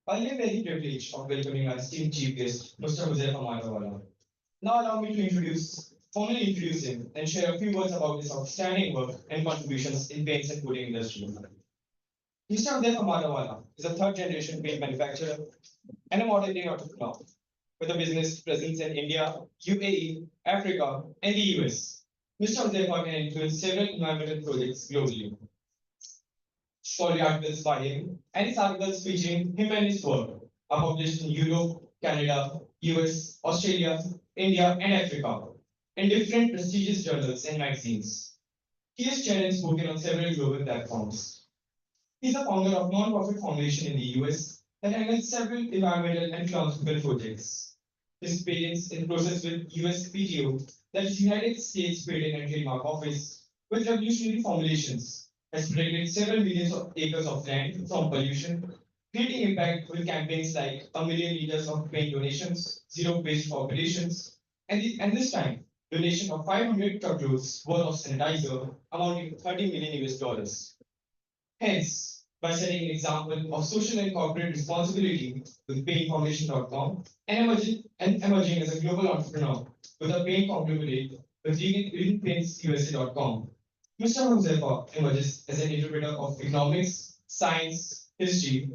I am very privileged of welcoming our esteemed chief guest, Mr. Huzaifa Matawala. Now allow me to formally introduce him and share a few words about his outstanding work and contributions in paints and coating industry. Mr. Huzaifa Matawala is a third generation paint manufacturer and a modern day entrepreneur with a business presence in India, UAE, Africa, and the US. Mr. Huzaifa can influence several environmental projects globally. Scholarly articles by him, and his articles featuring him and his work are published in Europe, Canada, US, Australia, India, and Africa in different prestigious journals and magazines. He has chaired and spoken on several global platforms. He is a founder of non-profit foundation in the US that handles several environmental and philanthropical projects. His experience in process with USPTO, that is United States Patent and Trademark Office, with revolutionary formulations, has protected several millions of acres of land from pollution, creating impact with campaigns like 1 million liters of paint donations, zero waste populations, and this time, donation of 500 truckloads worth of sanitizer amounting to 30 million US dollars. Hence, by setting an example of social and corporate responsibility with paintfoundation.com and emerging as a global entrepreneur with a paint conglomerate with REGENT Mr. Huzaifa emerges as an interpreter of economics, science, history,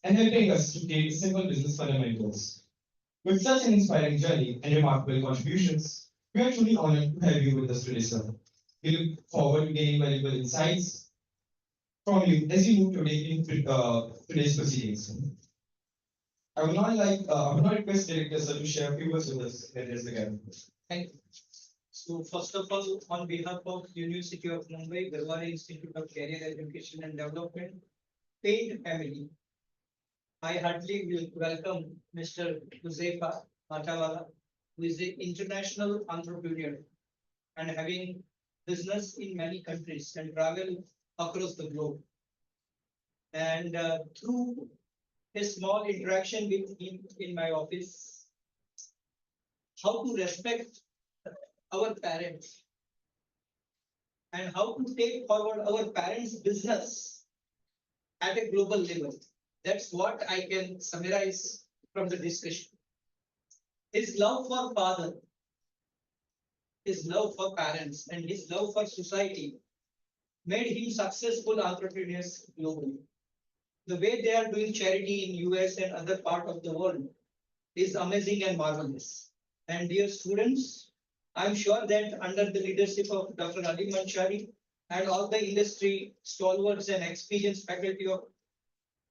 and helping us to gain simple business fundamentals. With such an inspiring journey and remarkable contributions, we are truly honored to have you with us today, sir. We look forward to gaining valuable insights from you as you move today in today's proceedings. I would now request Director Sir to share a few words with us at this again. Thank you. So first of all, on behalf of University of Mumbai, Garware Institute of Career Education and Development, Paint family, I heartily will welcome Mr. Huzaifa Matawala, who is an international entrepreneur and having business in many countries and travel across the globe. And through a small interaction with him in my office, how to respect our parents and how to take forward our parents' business at a global level. That's what I can summarize from the discussion. His love for father, his love for parents, and his love for society made him successful entrepreneurs globally. The way they are doing charity in US and other part of the world is amazing and marvelous. And dear students, I'm sure that under the leadership of Dr. Ali Manshari and all the industry stalwarts and experienced faculty of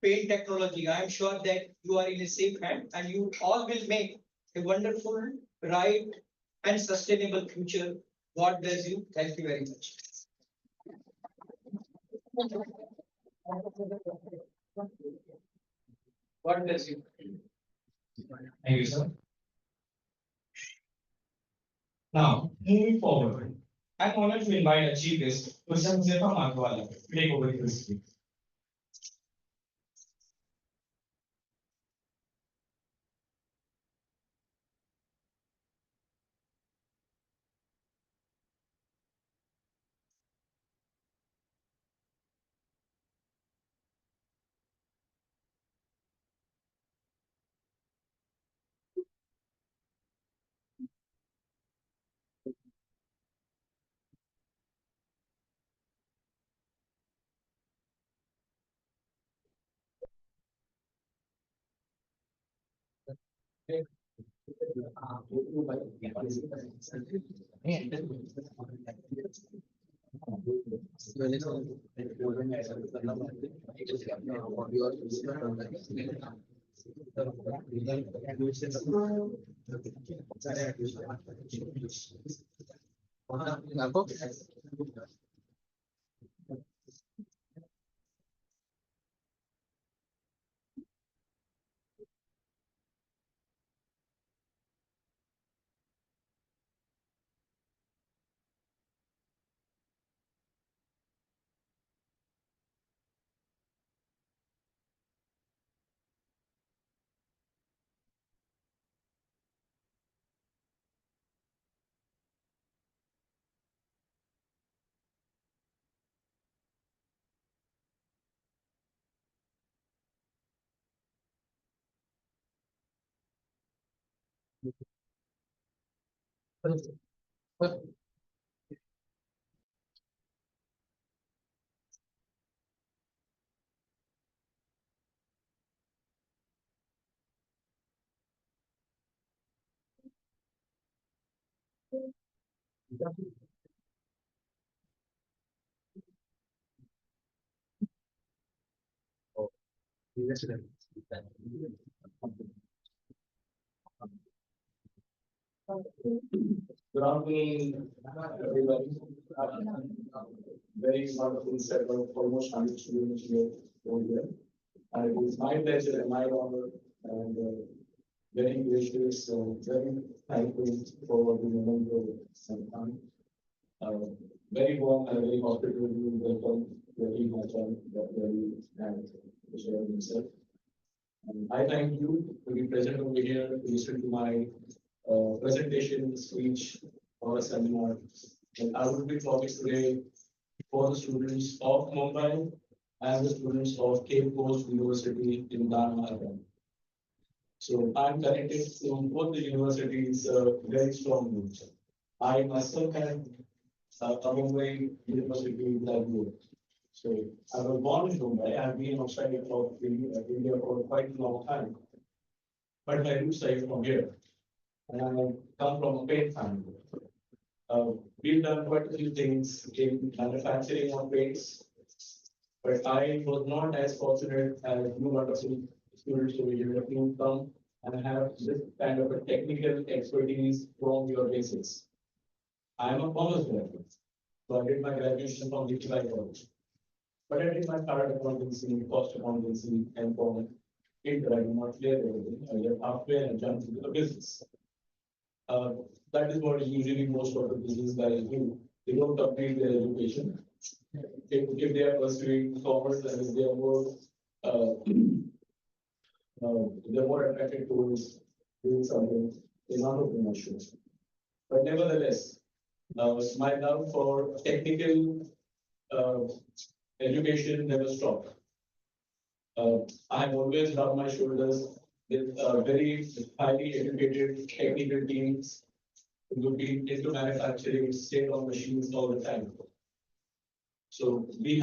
paint technology, I'm sure that you are in a safe hand and you all will make a wonderful, bright, and sustainable future. God bless you. Thank you very much. God bless you. Thank you, sir. Now, moving forward, I'm honored to invite our chief guest, Mr. Huzaifa Matawala, to take over the proceedings. Good afternoon, everybody. Very wonderful set of almost 100 students here over here. And it is my pleasure and my honor and very gracious, very thankful for the moment of some time. Very warm and very hospitably welcome very much on that very and to share himself. And I thank you to be present over here to listen to my presentation, speech, or a seminar. And I will be talking today for the students of Mumbai and the students of Cape Coast University in Ghana. So I'm connected to both the universities very strongly. I myself have a Mumbai University graduate. So I was born in Mumbai. I've been outside of India for quite a long time. But my roots are from here. And I come from a paint family. We've done quite a few things in manufacturing of paints, but I was not as fortunate as you wonderful students over here who come and have this kind of a technical expertise from your basics. I am a commerce graduate, so I did my graduation from DTI College. But I did my chartered accountancy, cost accountancy, and from it, I did not clear everything. I left halfway and jumped into the business. That is what usually most of the business guys do. They don't complete their education. If they are pursuing commerce and if they are more, they're more attracted towards doing something in entrepreneurship. But nevertheless, my love for technical education never stopped. I have always rubbed my shoulders with very highly educated technical teams who would be into manufacturing, state on machines all the time. So we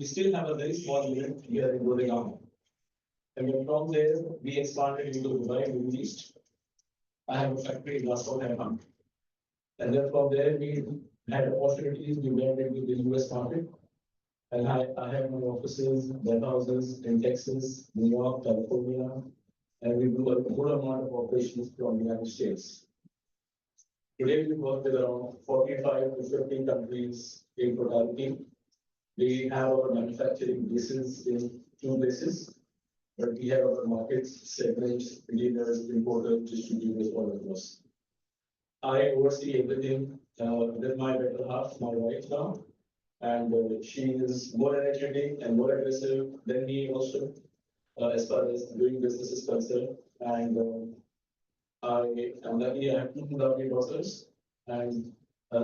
still have a very small unit here in Gurgaon. And then from there, we expanded into Dubai, Middle East. I have a factory in Moscow, Haifa. And then from there, we had opportunities, we went into the US market. And I have my offices, warehouses in Texas, New York, California, and we do a good amount of operations from the United States. Today, we work with around 45 to 50 countries in totality. We have our manufacturing bases in 2 places, but we have our markets, segments, dealers, importers, distributors all across. I oversee everything with my better half, my wife now, and she is more energetic and more aggressive than me also, as far as doing business is concerned. And I am lucky I have 2 lovely daughters, and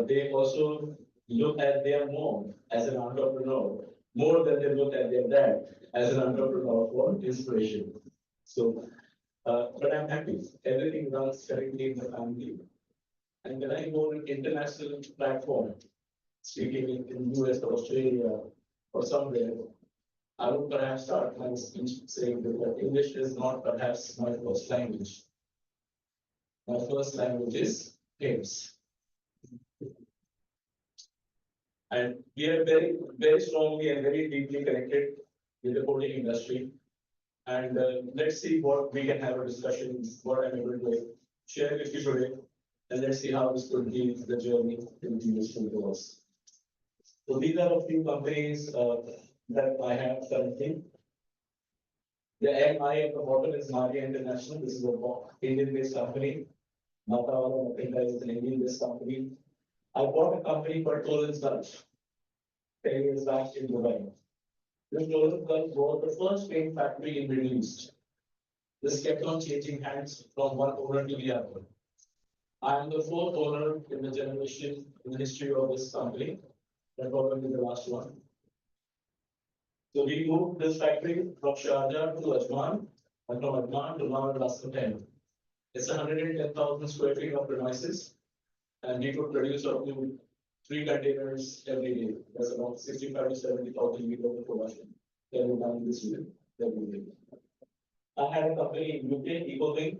they also look at their mom as an entrepreneur more than they look at their dad as an entrepreneur for inspiration. So, but I'm happy. Everything runs correctly in the family. And when I go on an international platform, speaking in US or Australia or somewhere, I would perhaps start my speech saying that English is not perhaps my first language. My first language is games. And we are very, very strongly and very deeply connected with the coding industry. And let's see what we can have a discussion, what I'm able to share with you today. And let's see how this could be the journey in the useful to us. So these are a few companies that I have currently. The MI at the bottom is Maria International. This is a Indian-based company. Matawala is an Indian-based company. I bought a company called Torrens Gulf 10 years back in Dubai. This Torrens Gulf was the first paint factory in Middle East. This kept on changing hands from one owner to the other. I am the 4th owner in the generation in the history of this company. That probably the last one. So we moved this factory from Sharjah to Ajman, and from Ajman to now Ras Al Khaimah. It's 110,000 square feet of premises. and we could produce up to 3 containers every day. That's around 65 to 70,000 liters of production that we done this year every day. I had a company in UK, EcoWing.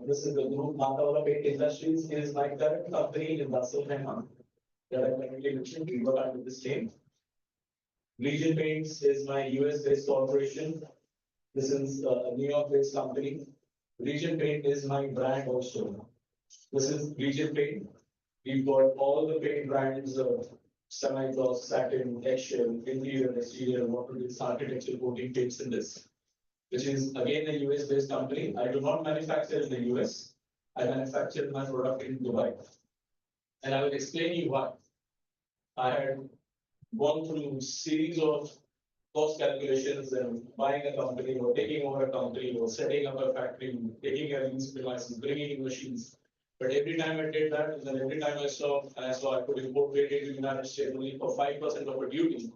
This is the group Matawala Paint Industries is my current company in Russell that I currently mentioned. We work under the same. Regent Paints is my US based corporation. This is a New York based company. Regent Paint is my brand also. This is Regent Paint. We've got all the paint brands of semi-gloss, satin, eggshell, interior, exterior, water-based architecture coating paints in this, which is again a US based company. I do not manufacture in the US. I manufacture my product in Dubai. And I will explain you why. I had gone through series of cost calculations and buying a company or taking over a company or setting up a factory, taking a lease premises, bringing in machines. But every time I did that, and then every time I saw I could import paint into the United States only for 5% of a duty,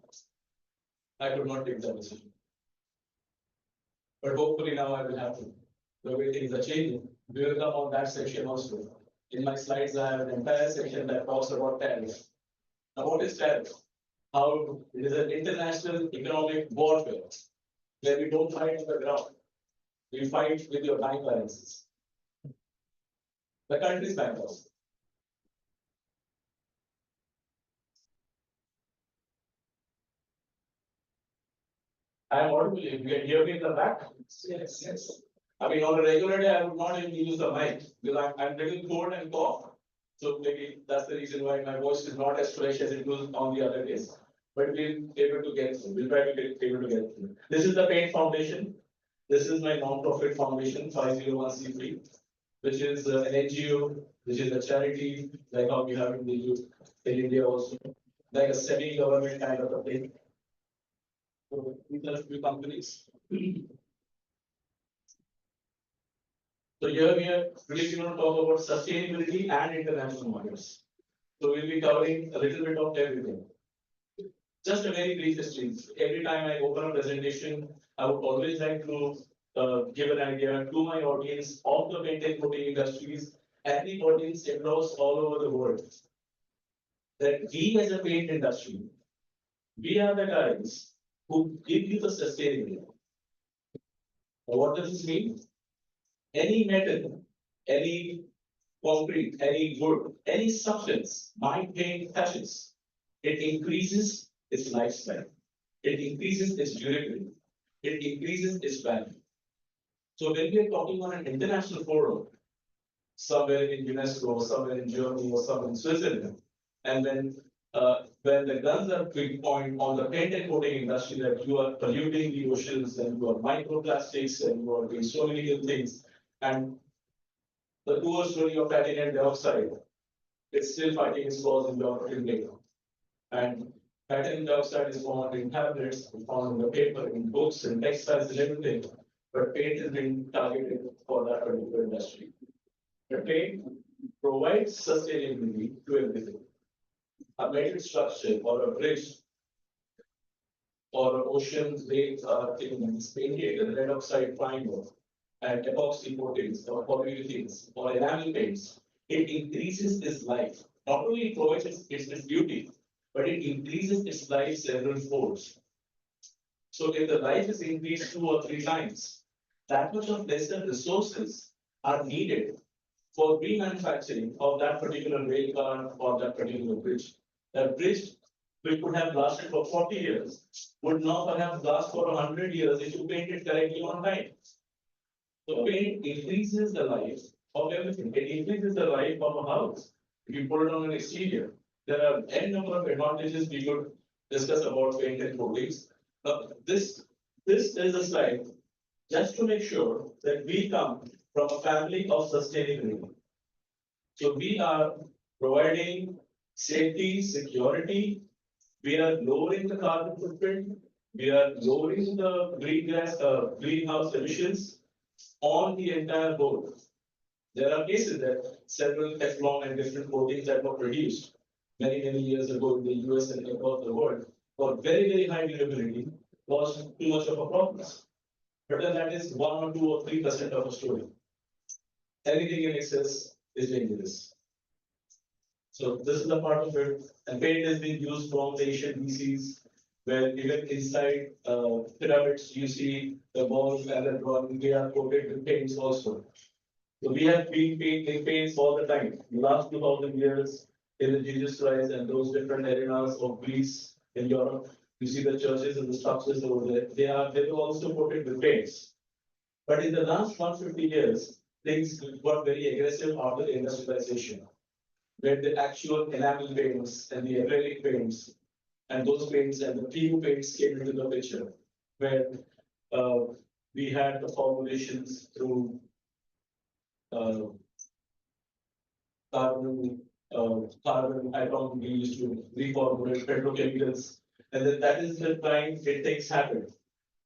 I could not take that decision. But hopefully now I will have to. The way things are changing, we will come on that section also. In my slides, I have an entire section that talks about tariffs. Now, what is tariff? How it is an international economic warfare where we don't fight on the ground. We fight with your bank balances. The country's bank balance. I am audible. You can hear me in the back. Yes. I mean, on a regular day, I would not even use the mic because I'm little cold and cough. So maybe that's the reason why my voice is not as fresh as it was on the other days. But we'll be able to get through. We'll try to get able to get through. This is the Paint Foundation. This is my non-profit foundation, 501c3, which is an NGO, which is a charity, like how we have in India also, like a semi-government kind of a thing. So these are a few companies. So here we are really going to talk about sustainability and international matters. So we'll be covering a little bit of everything. Just a very brief history. Every time I open a presentation, I would always like to give an idea to my audience of the paint and coating industries and the audience across all over the world. That we as a paint industry, we are the guys who give you the sustainability. What does this mean? Any metal, any concrete, any wood, any substance my paint touches, it increases its lifespan, it increases its durability, it increases its value. So when we are talking on an international forum, somewhere in UNESCO, somewhere in Germany, or somewhere in Switzerland, and then when the guns are big point on the paint and coating industry that you are polluting the oceans and you are microplastics and you are doing so many good things, and the poor story of titanium dioxide, it's still fighting its cause in geographic data. And titanium dioxide is found in tablets, found in the paper, in books, in textiles, and everything. But paint is being targeted for that particular industry. The paint provides sustainability to everything. A metal structure or a bridge or an ocean wave is painted in red oxide primer and epoxy coatings or polyurethanes or enamel paints. It increases its life. Not only it provides its beauty, but it increases its life several folds. So if the life is increased 2 or 3 times, that much of lesser resources are needed for remanufacturing of that particular rail car or that particular bridge. That bridge, which would have lasted for 40 years, would now perhaps last for 100 years if you paint it correctly on time. So paint increases the life of everything. It increases the life of a house. If you put it on an exterior, there are n number of advantages we could discuss about paint and coatings. This is a slide just to make sure that we come from a family of sustainability. So we are providing safety, security, we are lowering the carbon footprint, we are lowering the greenhouse emissions on the entire board. There are cases that several Teflon and different coatings that were produced many years ago in the US and across the world for very high durability was too much of a problem. But then that is 1 or 2 or 3% of a story. Anything in excess is dangerous. So this is a part of it. And paint has been used from the ancient BCs, where even inside pyramids, you see the walls and the drawing, they are coated with paints also. So we have been painting paints all the time. The last 2000 years in the Jesus Christ and those different arenas of Greece in Europe, you see the churches and the structures over there. They were also coated with paints. But in the last 150 years, things got very aggressive after the industrialization, where the actual enamel paints and the acrylic paints and those paints and the PU paints came into the picture, where uh, we had the formulations through uh, carbon atom we used to reformulate petrochemicals, and then that is the time it takes happen.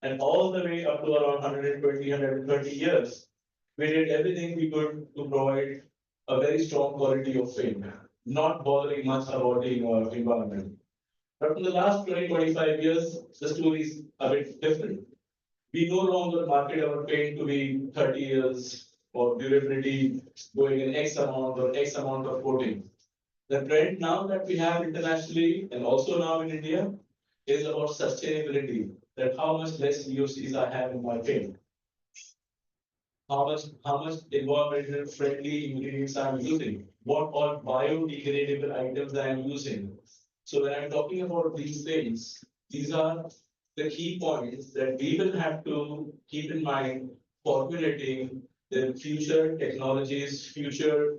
And all the way up to around 120, 130 years, we did everything we could to provide a very strong quality of paint, not bothering much about the environment. But in the last 20, 25 years, the story is a bit different. We no longer market our paint to be 30 years or durability going in X amount or X amount of coating. The trend now that we have internationally and also now in India is about sustainability. That how much less VOCs I have in my paint, how much environmental friendly ingredients I'm using, what all biodegradable items I'm using. So when I'm talking about these things, these are the key points that we will have to keep in mind formulating the future technologies, future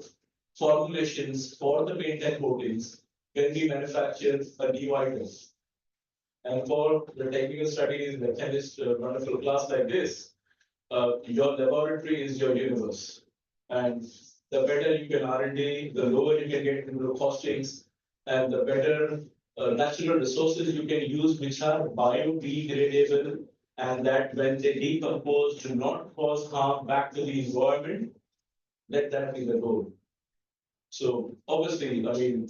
formulations for the paint and coatings when we manufacture a new item. And for the technical studies, the chemist, wonderful class like this, your laboratory is your universe. And the better you can R&D, the lower you can get into the costings, and the better natural resources you can use, which are biodegradable, and that when they decompose, do not cause harm back to the environment. Let that be the goal. So obviously, I mean,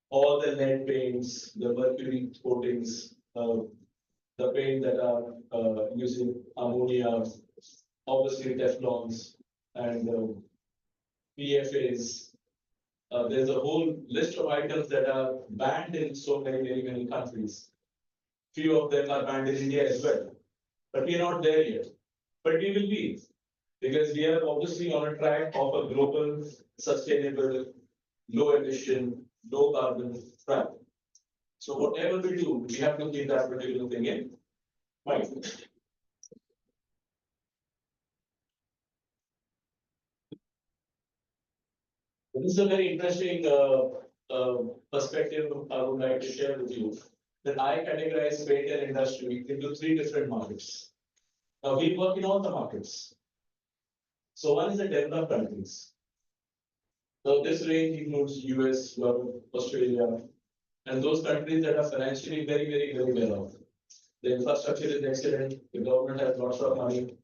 all the lead paints, the mercury coatings, the paint that are using ammonia, obviously Teflons and PFAs. There's a whole list of items that are banned in so many countries. Few of them are banned in India as well. But we are not there yet. But we will be, because we are obviously on a track of a global, sustainable, low emission, low carbon travel. So whatever we do, we have to keep that particular thing in mind. This is a very interesting perspective I would like to share with you. That I categorize paint and industry into three different markets. Now we work in all the markets. So one is the developed countries. So this range includes US, Europe, Australia, and those countries that are financially very well off. The infrastructure is excellent, the government has lots of money.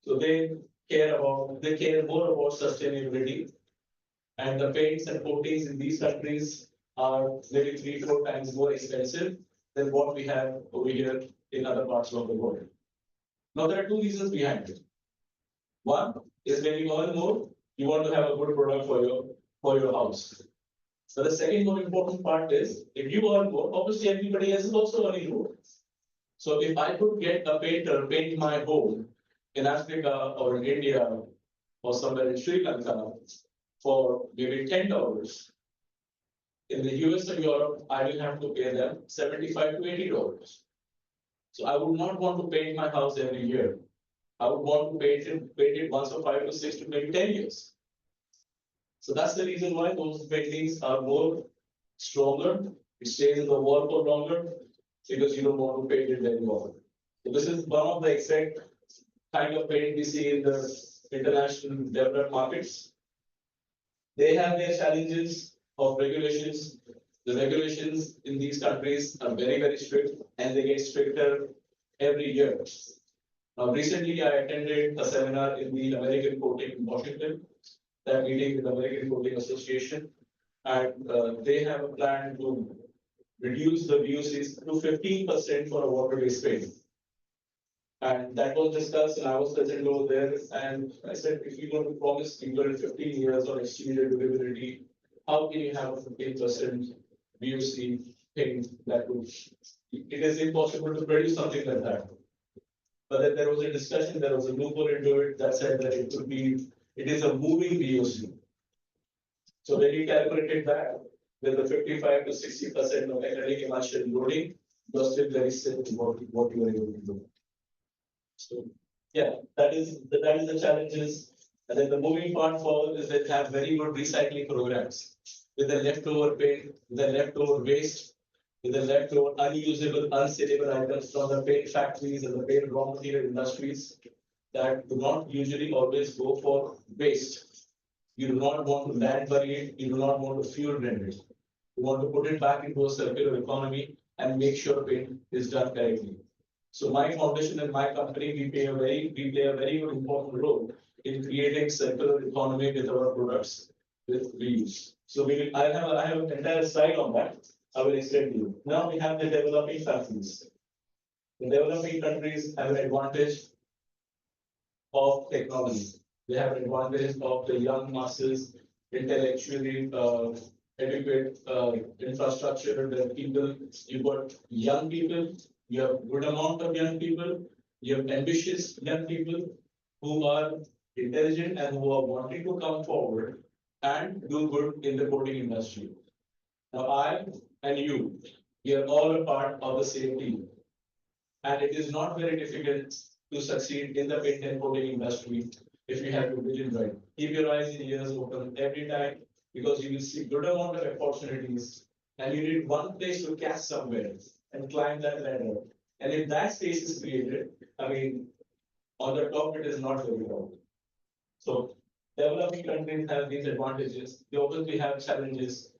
So they care more about sustainability. And the paints and coatings in these countries are maybe 3-4 times more expensive than what we have over here in other parts of the world. Now there are two reasons behind it. One is when you earn more, you want to have a good product for your house. So the second more important part is if you earn more, obviously everybody else is also earning more. So if I could get a painter paint my home in Africa or in India or somewhere in Sri Lanka for maybe $10, in the US or Europe, I will have to pay them $75 to $80. So I would not want to paint my house every year. I would want to paint it once or 5 to 6 to maybe 10 years. So that's the reason why those paintings are more stronger. It stays in the wall for longer because you don't want to paint it very often. So this is one of the exact kind of paint we see in the international developed markets. They have their challenges of regulations. The regulations in these countries are very strict and they get stricter every year. Now, recently I attended a seminar in the American Coating in Washington, that meeting with the American Coating Association, and they have a plan to reduce the VOCs to 15% for a water-based paint. And that was discussed, and I was present over there. And I said, if you're going to promise people 15 years of exterior durability, how can you have a 15% VOC thing that would, it is impossible to produce something like that. But then there was a discussion, there was a loophole into it that said that it could be, it is a moving VOC. So when you calculated that, with the 55 to 60% of academic emulsion loading, you're still very simple what you were able to do. So yeah, that is the challenges. And then the moving part forward is that have very good recycling programs with the leftover paint, with the leftover waste, with the leftover unusable, unsellable items from the paint factories and the paint raw material industries that do not usually always go for waste. You do not want to land bury it, you do not want to fuel blend it. You want to put it back into a circular economy and make sure paint is done correctly. So my foundation and my company, we play a very important role in creating circular economy with our products with reuse. So I have an entire slide on that. I will explain to you. Now we have the developing countries. The developing countries have an advantage of technology. They have an advantage of the young masses, intellectually adequate infrastructure. The people, you've got young people, you have good amount of young people, you have ambitious young people who are intelligent and who are wanting to come forward and do good in the coding industry. Now I and you, we are all a part of the same team. And it is not very difficult to succeed in the paint and coating industry if you have your vision right. Keep your eyes and ears open every time because you will see good amount of opportunities and you need one place to catch somewhere and climb that ladder. And if that space is created, I mean, on the top it is not very low. So developing countries have these advantages. They obviously have challenges.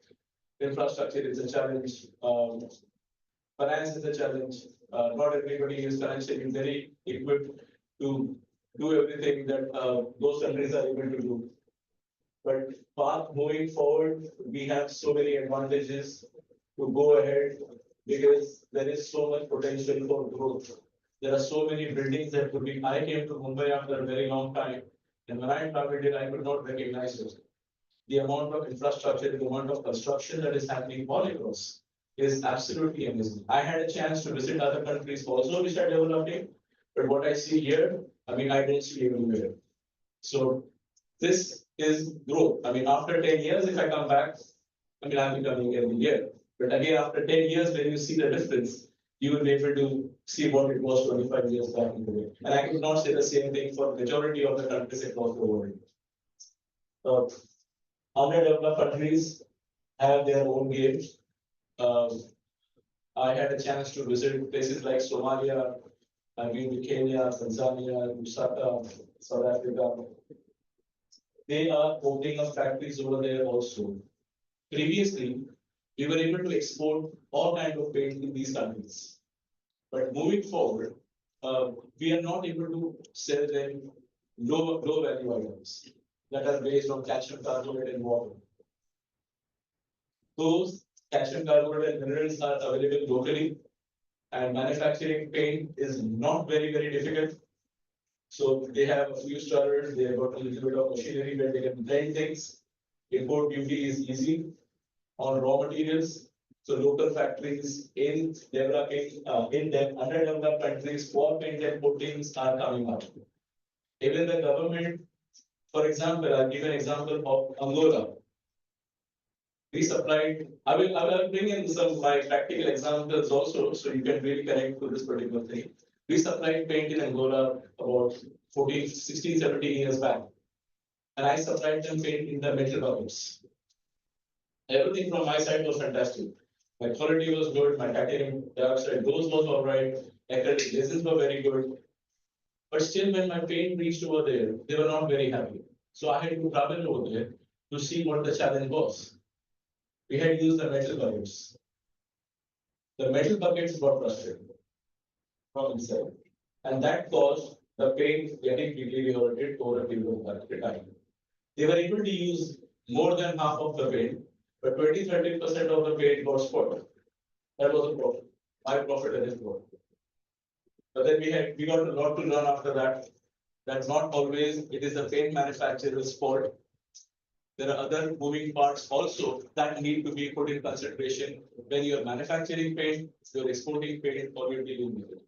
Infrastructure is a challenge. Finance is a challenge. Not everybody is financially very equipped to do everything that those countries are able to do. But path moving forward, we have so many advantages to go ahead because there is so much potential for growth. There are so many buildings that could be. I came to Mumbai after a very long time, and when I traveled it, I could not recognize it. The amount of infrastructure, the amount of construction that is happening all across is absolutely amazing. I had a chance to visit other countries also which are developing, but what I see here, I mean, I don't see anywhere. So this is growth. I mean, after 10 years, if I come back, I mean, I'm coming every year. But again, after 10 years, when you see the difference, you will be able to see what it was 25 years back in the day. And I could not say the same thing for majority of the countries across the world. Underdeveloped countries have their own games. I had a chance to visit places like Somalia, I've been to Kenya, Tanzania, Lusaka, South Africa. They are opening up factories over there also. Previously, we were able to export all kinds of paint in these countries. But moving forward, we are not able to sell them low value items that are based on calcium carbonate and water. Those calcium carbonate and minerals are available locally, and manufacturing paint is not very difficult. So they have a few starters, they have got a little bit of machinery where they can blend things. Import duty is easy on raw materials. So local factories in developing, underdeveloped countries for paint and coatings are coming up. Even the government, for example, I'll give an example of Angola. We supplied, I will bring in some of my practical examples also, so you can really connect to this particular thing. We supplied paint in Angola about 16, 17 years back. And I supplied them paint in the metal buckets. Everything from my side was fantastic. My quality was good, my titanium dioxide dose was all right, acrylic resins were very good. But still, when my paint reached over there, they were not very happy. So I had to travel over there to see what the challenge was. We had used the metal buckets. The metal buckets got rusted from inside, and that caused the paint getting deteriorated over a period of time. They were able to use more than half of the paint, but 20-30% of the paint got spoiled. That was a profit. My profit and his profit. But then we got a lot to learn after that. That not always it is the paint manufacturer's fault. there are other moving parts also that need to be put in consideration when you're manufacturing paint, you're exporting paint, or you're dealing with it.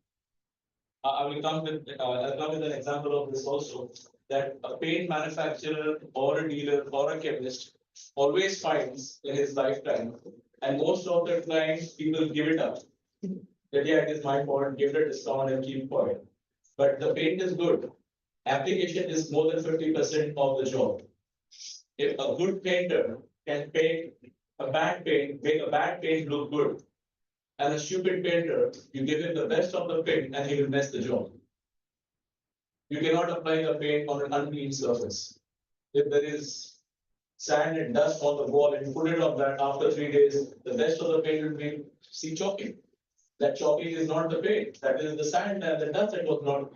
I'll come with an example of this also, that a paint manufacturer or a dealer or a chemist always finds in his lifetime, and most of the time people give it up. That yeah, it is my fault, give it a discount and keep quiet. But the paint is good. Application is more than 50% of the job. If a good painter can paint a bad paint, make a bad paint look good, and a stupid painter, you give him the best of the paint and he will mess the job. You cannot apply the paint on an unclean surface. If there is sand and dust on the wall and you put it on that after 3 days, the best of the paint will be see chopping. That chopping is not the paint, that is the sand and the dust that was not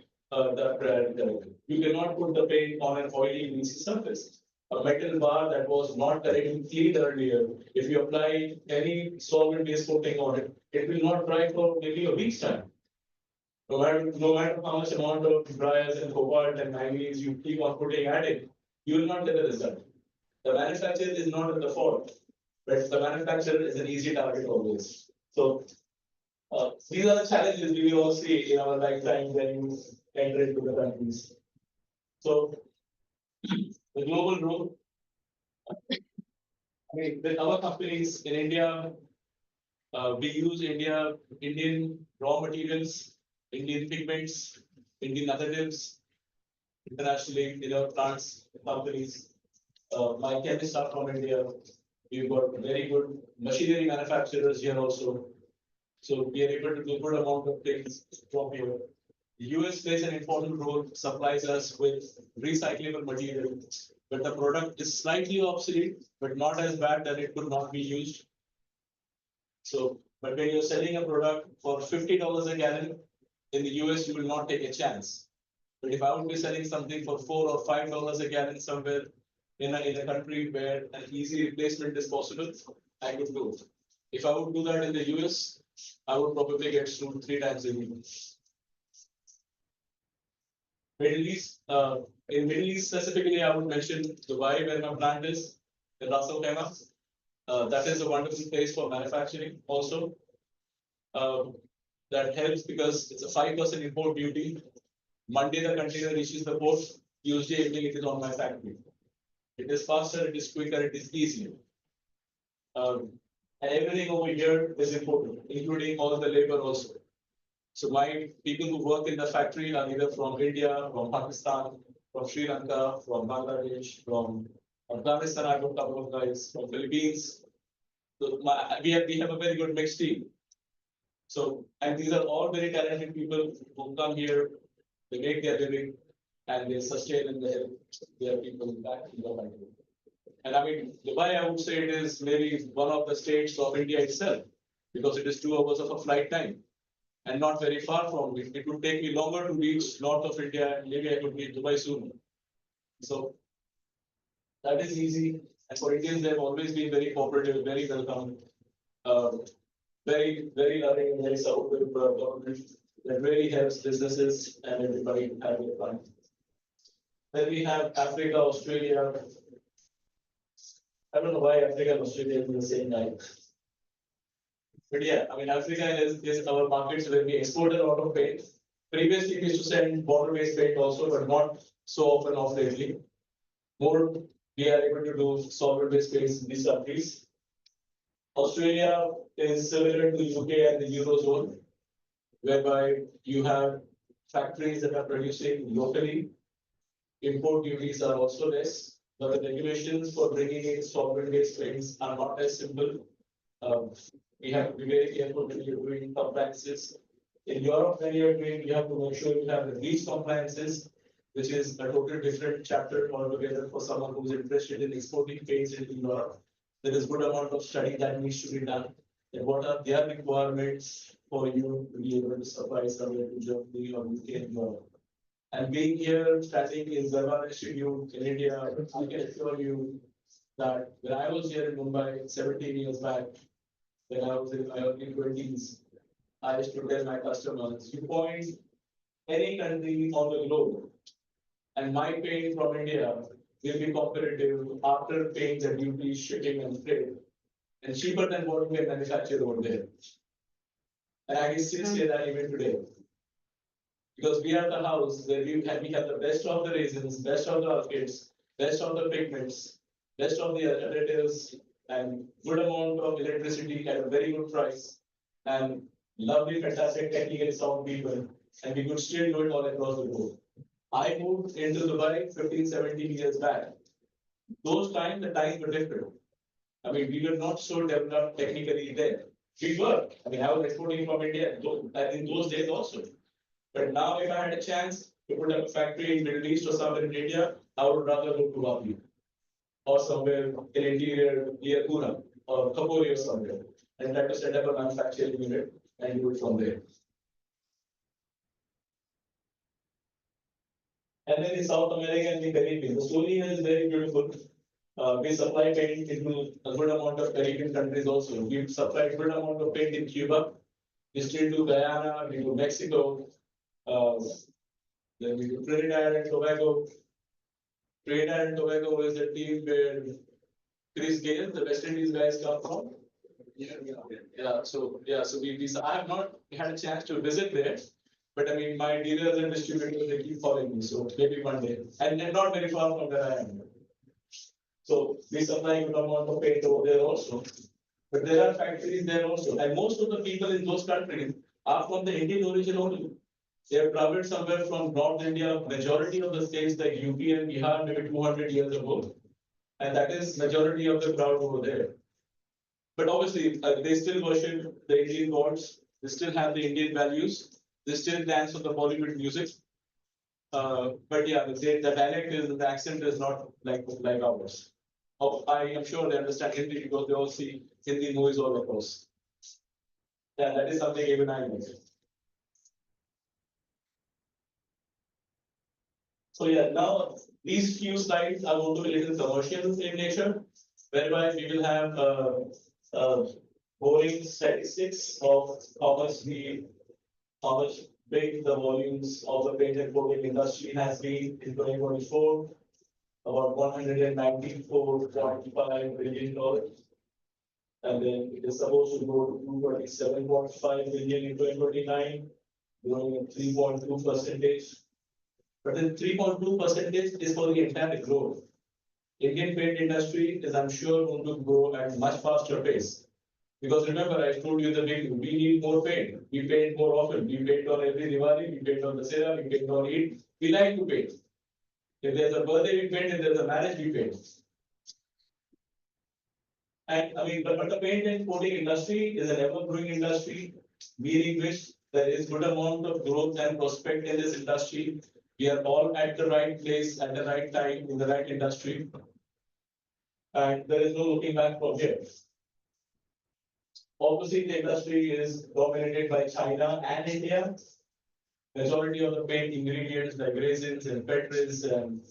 you cannot put the paint on an oily, greasy surface. A metal bar that was not correctly cleaned earlier, if you apply any solvent-based coating on it, it will not dry for maybe a week's time. No matter how much amount of dryers and cobalt and manganese you keep on putting at it, you will not get the result. The manufacturer is not at the fault, but the manufacturer is an easy target always. So these are the challenges we will all see in our lifetime when you enter into the countries. So the global role. I mean, with our companies in India, we use Indian raw materials, Indian pigments, Indian additives, internationally in our plants, companies. My chemists are from India. We've got very good machinery manufacturers here also. So we are able to do good amount of things from here. The US plays an important role, supplies us with recyclable material, but the product is slightly obsolete, but not as bad that it could not be used. So, but when you're selling a product for $50 a gallon, in the US, you will not take a chance. But if I would be selling something for $4 or $5 a gallon somewhere in a country where an easy replacement is possible, I could do it. If I would do that in the US, I would probably get sued 3 times a week. Middle East, in Middle East specifically, I would mention Dubai, where my plant is, in Ras Al Khaimah. That is a wonderful place for manufacturing also. That helps because it's a 5% import duty. Monday the container reaches the port, Tuesday evening it is on my factory. It is faster, it is quicker, it is easier. And everything over here is important, including all the labor also. So my people who work in the factory are either from India, from Pakistan, from Sri Lanka, from Bangladesh, from Afghanistan. I have a couple of guys from Philippines. So we have a very good mixed team. So, and these are all very talented people who come here, they make their living, and they sustain and they help their people back in the country. And I mean, Dubai, I would say it is maybe one of the states of India itself, because it is 2 hours of a flight time and not very far from me. It would take me longer to reach north of India, and maybe I could reach Dubai sooner. So that is easy. And for Indians, they've always been very cooperative, very welcome, very loving, and very supportive government that really helps businesses and everybody to have their fun. Then we have Africa, Australia. I don't know why Africa and Australia is in the same night. But yeah, I mean, Africa is our markets where we export a lot of paint. Previously, we used to send border-based paint also, but not so often of lately. More, we are able to do solvent-based paints in these countries. Australia is similar to UK and the Eurozone, whereby you have factories that are producing locally. Import duties are also less, but the regulations for bringing in solvent-based paints are not as simple. We have to be very careful when you're doing compliances. In Europe, when you're doing, you have to make sure you have the REACH compliances, which is a totally different chapter altogether for someone who's interested in exporting paints into Europe. There is good amount of study that needs to be done. And what are their requirements for you to be able to supply somewhere to Germany or UK and Europe? And being here, standing in Garware Institute in India, I can assure you that when I was here in Mumbai 17 years back, when I was in my early 20s, I used to tell my customers, you point any country on the globe, and my paint from India will be competitive after paying the duty, shipping and freight, and cheaper than what we manufacture over there. And I can still say that even today. Because we are the house where we have the best of the raisins, best of the orchids, best of the pigments, best of the additives, and good amount of electricity at a very good price, and lovely, fantastic, technically sound people, and we could still do it all across the globe. I moved into Dubai 15, 17 years back. Those times, the times were different. I mean, we were not so developed technically there. We were. I mean, I was exporting from India in those days also. But now, if I had a chance to put up a factory in Middle East or somewhere in India, I would rather go to Wapi or somewhere in interior near Pune or Kapori or somewhere and try to set up a manufacturing unit and do it from there. And then in South America and the Caribbean, the story here is very beautiful. We supply paint into a good amount of Caribbean countries also. We supply a good amount of paint in Cuba. We still do Guyana, we do Mexico, then we do Trinidad and Tobago. Trinidad and Tobago is the team where Chris Gale, the West Indies guys come from. So I have not had a chance to visit there, but I mean my dealers and distributors they keep following me, so maybe one day, and not very far from where I am. So we supply a good amount of paint over there also, but there are factories there also, and most of the people in those countries are from the Indian origin only. They have traveled somewhere from North India. Majority of the states like UP and Bihar maybe 200 years ago, and that is majority of the crowd over there. But obviously, they still worship the Indian gods. They still have the Indian values. They still dance on the Bollywood music. But yeah, the dialect is, the accent is not like ours. I am sure they understand Hindi because they all see Hindi movies all across. Yeah, that is something even I know. So yeah, now these few slides are going to be a little commercial in nature, whereby we will have boring statistics of how much big the volumes of the paint and coating industry has been in 2024, about $194.5 billion. And then it is supposed to go to 227.5 billion in 2029, growing at 3.2%. But the 3.2% is for the entire growth. Indian paint industry is, I'm sure, going to grow at much faster pace. Because remember, I told you the beginning, we need more paint. We paint more often. We paint on every Diwali, we paint on Dussehra, we paint on Eid. We like to paint. If there's a birthday, we paint. If there's a marriage, we paint. And I mean, but the paint and coating industry is an ever-growing industry, meaning which there is good amount of growth and prospect in this industry. We are all at the right place at the right time in the right industry. And there is no looking back from here. Obviously, the industry is dominated by China and India. Majority of the paint ingredients like resins and petrins and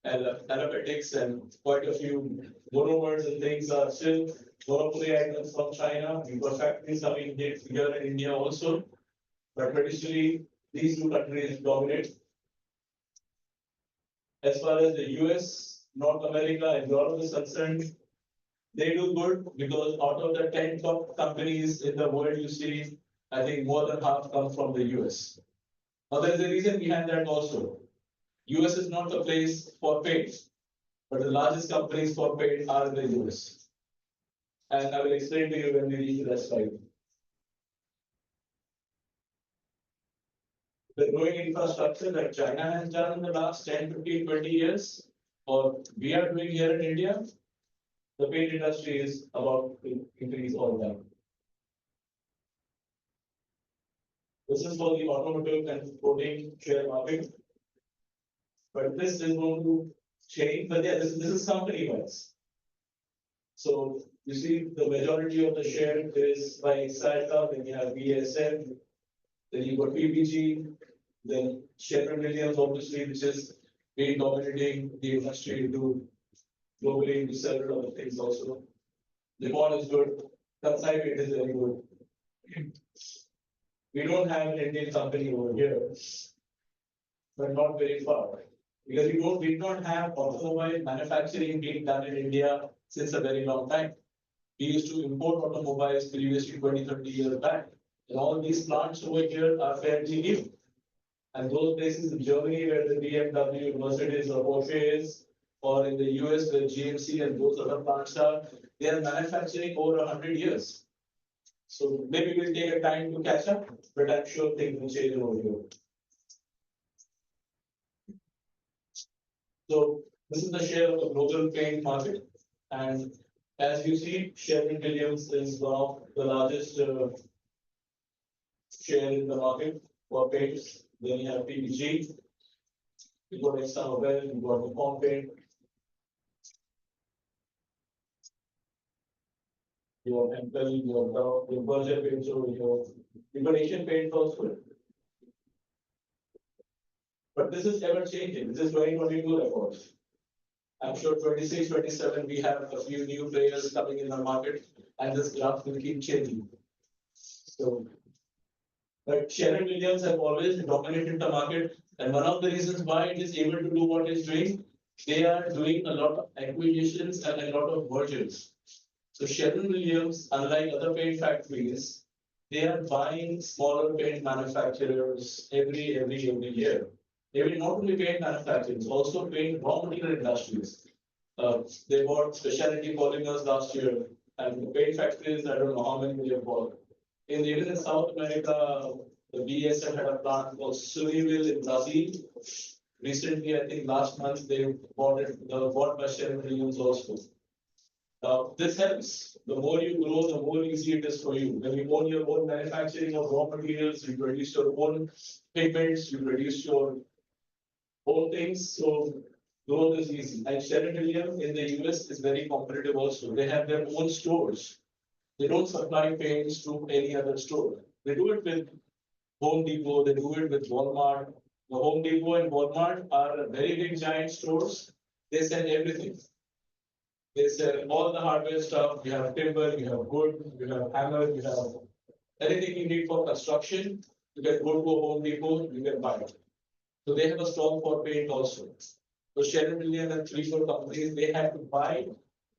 aromatics and quite a few monomers and things are still monopoly items from China. We got factories coming here in India also. But traditionally, these two countries dominate. As far as the US, North America, and Europe is concerned, they do good because out of the 10 top companies in the world you see, I think more than half come from the US. Now there is a reason behind that also. US is not the place for paint, but the largest companies for paint are in the US. And I will explain to you when we reach that slide. The growing infrastructure that China has done in the last 10, 15, 20 years, or we are doing here in India, the paint industry is about to increase all that. This is for the automotive and coating share market. But this is going to change, but yeah, this is company-wise. So you see the majority of the share is by Huzaifa, then you have BASF, then you got PPG, then Sherwin Williams, obviously, which is been dominating the industry into globally into several other things also. The bond is good, consignment is very good. We don't have an Indian company over here, but not very far. Because we did not have automobile manufacturing being done in India since a very long time. We used to import automobiles previously 20, 30 years back. And all these plants over here are fairly new. And those places in Germany where the BMW, Mercedes, or Porsche is, or in the US where GMC and those other plants are, they are manufacturing over 100 years. So maybe we'll take a time to catch up, but I'm sure things will change over here. So this is the share of the global paint market. And as you see, Sherwin-Williams is one of the largest share in the market for paints. Then you have PPG, you got ExxonMobil, you got Nippon Paint, you have Hempel, you have Dow, you have Berger Paints over here, you got Asian Paints also. But this is ever changing. This is 2022 records. I'm sure 26, 27, we have a few new players coming in the market, and this graph will keep changing. So, but Sherwin-Williams have always dominated the market, and one of the reasons why it is able to do what it's doing, they are doing a lot of acquisitions and a lot of mergers. So Sherwin-Williams, unlike other paint factories, they are buying smaller paint manufacturers every year. They will not only paint manufacturers, also paint raw material industries. They bought specialty polymers last year, and the paint factories, I don't know how many they have bought. Even in South America, the BASF had a plant called Sunnyville in Brazil. Recently, I think last month, they bought by Sherwin-Williams also. This helps. The more you grow, the more easy it is for you. When you own your own manufacturing of raw materials, you produce your own pigments, you produce your own things, so growth is easy. And Sherwin-Williams in the US is very competitive also. They have their own stores. They don't supply paints to any other store. They do it with Home Depot, they do it with Walmart. The Home Depot and Walmart are very big giant stores. They sell everything. They sell all the hardware stuff. You have timber, you have wood, you have hammer, you have anything you need for construction. You can go to a Home Depot, you can buy it. So they have a strong for paint also. So Sherwin-Williams and 3-4 companies, they have to buy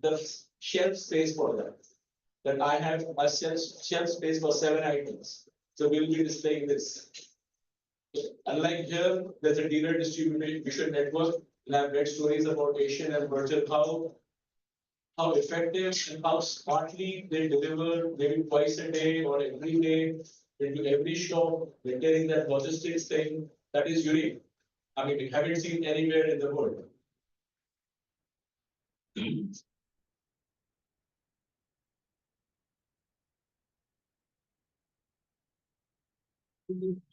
the shelf space for that. That I have a shelf space for 7 items. So we'll be displaying this. Unlike here, there's a dealer distribution network, and I've read stories about Asian and Berger how effective and how smartly they deliver maybe twice a day or every day into every shop, maintaining that logistics thing. That is unique. I mean, we haven't seen anywhere in the world.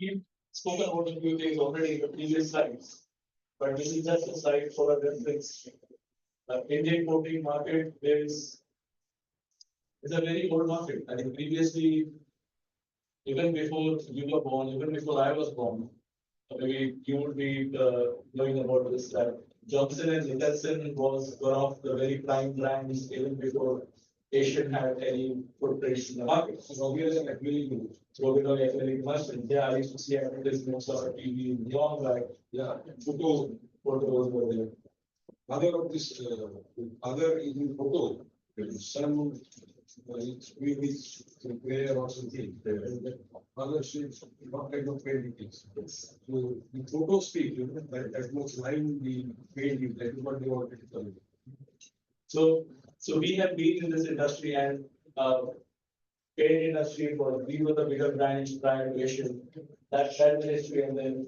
We've spoken about a few things already in the previous slides, but this is just a slide for a reference. The Indian coating market is a very old market. I think previously, even before you were born, even before I was born, maybe you would be knowing about this. That Johnson and Nicholson was one of the very prime brands even before Asian had any footprints in the market. So we are really throwing on acrylic mustard. Yeah, I used to see advertisements on TV long back. Yeah, photos were there. Other of this, other in photo, some with prayer or something. Other shapes, what kind of paint it is. So the photo speak, that much line the paint is, that is what they wanted to tell you. So we have been in this industry and paint industry for these were the bigger brands prior to Asian. That had the history, and then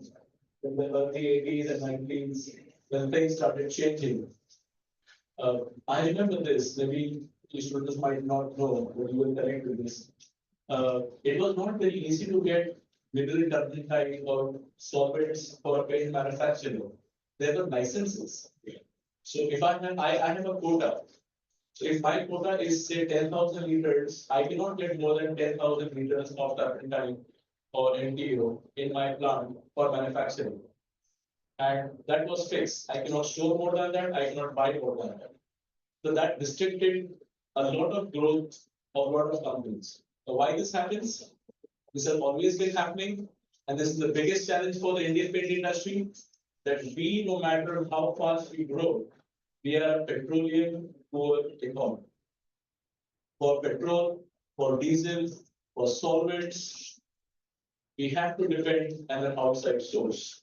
in the early 80s and 90s, when things started changing. I remember this, maybe you students might not know, but you will connect with this. It was not very easy to get mineral turpentine or solvents for a paint manufacturer. There were licenses. So if I have a quota. So if my quota is say 10,000 liters, I cannot get more than 10,000 liters of turpentine or NTO in my plant for manufacturing. And that was fixed. I cannot store more than that. I cannot buy more than that. So that restricted a lot of growth of a lot of companies. So why this happens? This has always been happening, and this is the biggest challenge for the Indian paint industry. that we, no matter how fast we grow, we are a petroleum poor economy. For petrol, for diesel, for solvents, we have to depend on an outside source.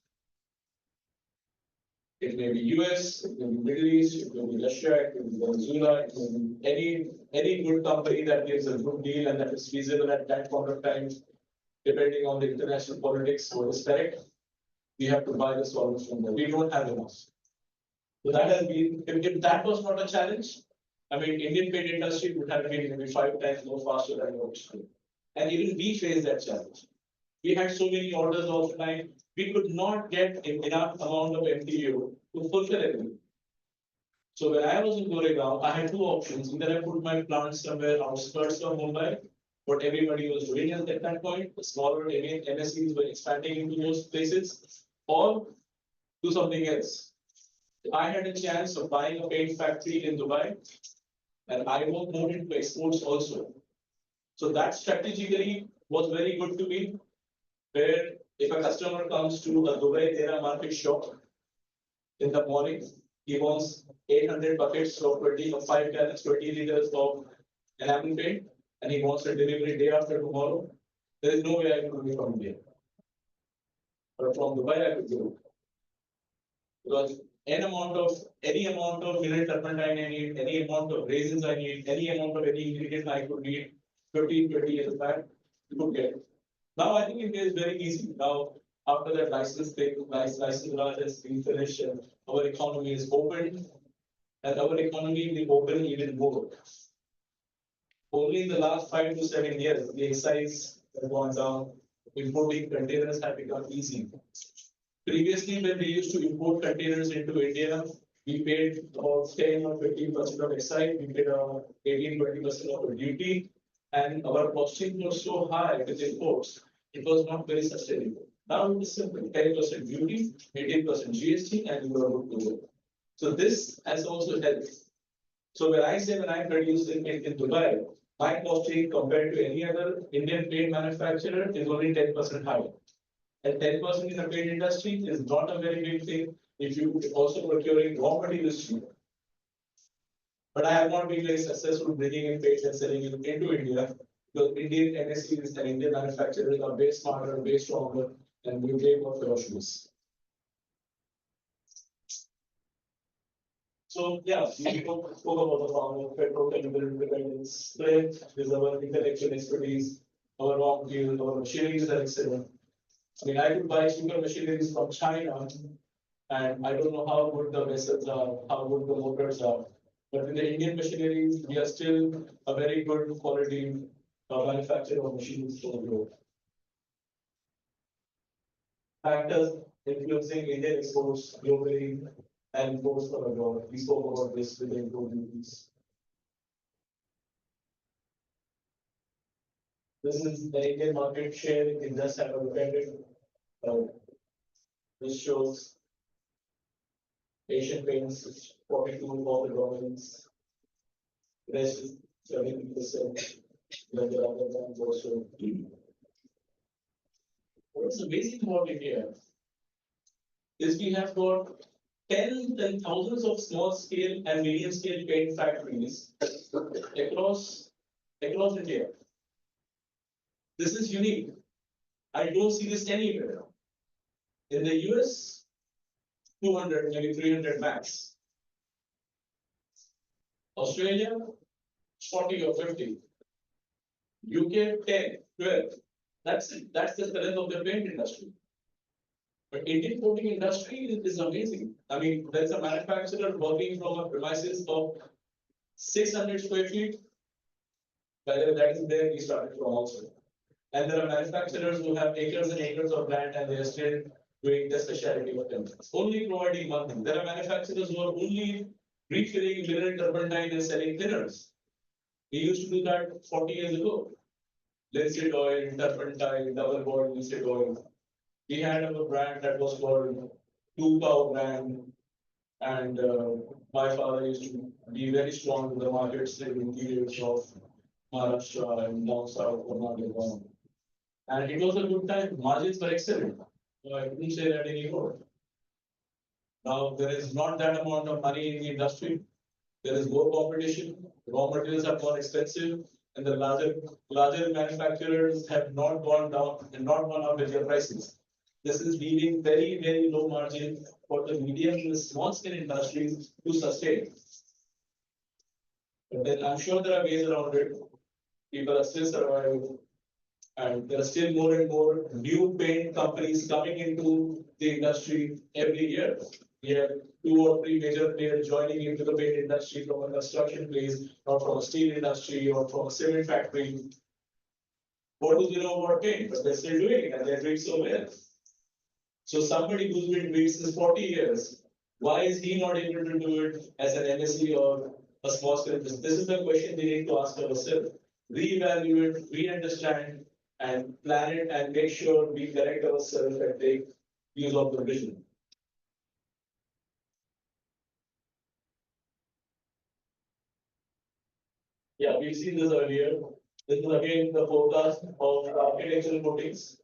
It may be US, it may be Middle East, it may be Russia, it may be Venezuela, it may be any good company that gives a good deal and that is feasible at that point of time, depending on the international politics, what is correct. We have to buy the solvents from there. We don't have enough. So that has been, if that was not a challenge, I mean, Indian paint industry would have been maybe 5 times more faster than what it's doing. And even we faced that challenge. We had so many orders offline, we could not get enough amount of MTU to fulfill everything. So when I was in Goregaon, I had two options. Either I put my plant somewhere outskirts of Mumbai, what everybody was doing at that point, the smaller MSCs were expanding into those places, or do something else. I had a chance of buying a paint factory in Dubai, and I was moved into exports also. So that strategically was very good to me, where if a customer comes to a Dubai Tera market shop in the morning, he wants 800 buckets of 5 gallons, 20 liters of enamel paint, and he wants a delivery day after tomorrow. There is no way I could do it from India. But from Dubai, I could do it. Because any amount of mineral turpentine I need, any amount of resins I need, any amount of any ingredient I could need 15, 20 years back, you could get it. Now I think India is very easy. Now, after that license law has been finished, and our economy is open, and our economy will open even more. Only in the last 5 to 7 years, the excise has gone down. Importing containers have become easy. Previously, when we used to import containers into India, we paid about 10 or 15% of excise, we paid around 18-20% of the duty, and our costing was so high with imports, it was not very sustainable. Now it is simple: 10% duty, 18% GST, and you are good to go. So this has also helped. So when I produce in Dubai, my costing compared to any other Indian paint manufacturer is only 10% higher. And 10% in the paint industry is not a very big thing if you also procuring raw materials cheap. But I have not been very successful bringing in paints and selling it into India, because Indian MSCs and Indian manufacturers are way smarter, way stronger, and we way more ferocious. So yeah, we spoke about the power of petrochemical independence. Trade is our intellectual expertise, our raw materials, our machineries are excellent. I mean, I could buy cheaper machineries from China, and I don't know how good the vessels are, how good the motors are. But with the Indian machineries, we are still a very good quality manufacturer of machines for the globe. Factors influencing Indian exports globally and imports from abroad. We spoke about this with the import duties. This is the Indian market share in just have a look at it. This shows Asian paints 42 for the dominance. Rest is 70%. Then the other ones also. What's amazing about India is we have got tens and thousands of small scale and medium scale paint factories across India. This is unique. I don't see this anywhere. In the US, 200, maybe 300 max. Australia, 40 or 50. UK, 10, 12. That's the strength of the paint industry. But Indian coating industry is amazing. I mean, there's a manufacturer working from a premises of 600 square feet. By the way, that is where we started from also. And there are manufacturers who have acres and acres of land, and they are still doing the specialty of them. Only providing one thing. There are manufacturers who are only refilling mineral turpentine and selling thinners. We used to do that 40 years ago. Linseed oil, turpentine, double boiled linseed oil. We had a brand that was called Two Cow brand, and my father used to be very strong in the markets in the interiors of Maharashtra and down south Karnataka. And it was a good time. Margins were excellent. I couldn't say that anymore. Now, there is not that amount of money in the industry. There is more competition, raw materials are more expensive, and the larger manufacturers have not gone down and not gone up with their prices. This is leaving very low margin for the medium and the small scale industries to sustain. But then I'm sure there are ways around it. People are still surviving, and there are still more and more new paint companies coming into the industry every year. We have 2 or 3 major players joining into the paint industry from a construction place, or from a steel industry, or from a cement factory. What do they know about paint? But they're still doing it, and they're doing so well. So somebody who's been doing this 40 years, why is he not able to do it as an MSc or a small scale business? This is the question we need to ask ourselves. Reevaluate, re-understand, and plan it, and make sure we correct ourselves and take use of the vision. Yeah, we've seen this earlier. This is again the forecast of architectural boutiques.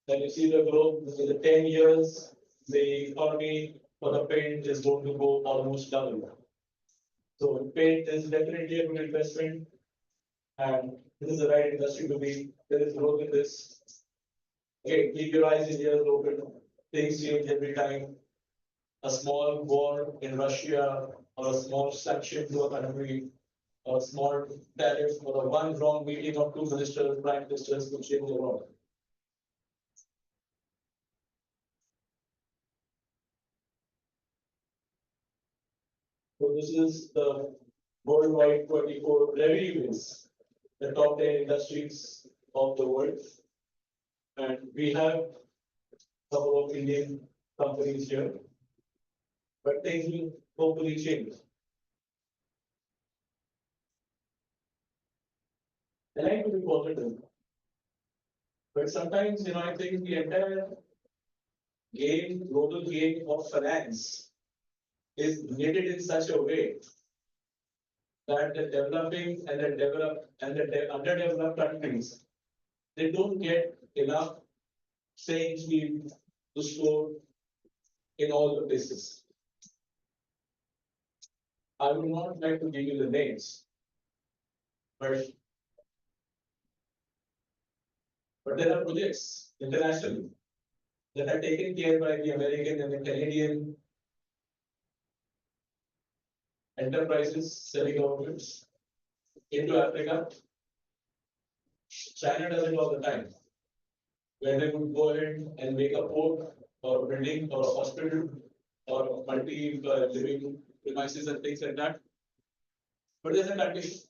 Then you see the growth in the 10 years, the economy for the paint is going to go almost double. So paint is definitely a good investment, and this is the right industry to be. There is growth in this. Okay, keep your eyes and ears open. Things change every time. A small war in Russia, or a small sanction to a country, or a small tariff, or a one wrong meeting of 2 ministers, prime ministers could change the world. So this is the worldwide 24 revenue is the top 10 industries of the world. And we have a couple of Indian companies here, but things will hopefully change. I like to be positive, but sometimes, I think the entire global game of finance is knitted in such a way that the developing and the underdeveloped countries, they don't get enough playing field to score in all the places. I would not like to give you the names, but there are projects internationally that are taken care by the American and the Canadian enterprises, selling governments into Africa. China does it all the time, where they would go ahead and make a port or a building or a hospital or living premises and things like that. But there's a condition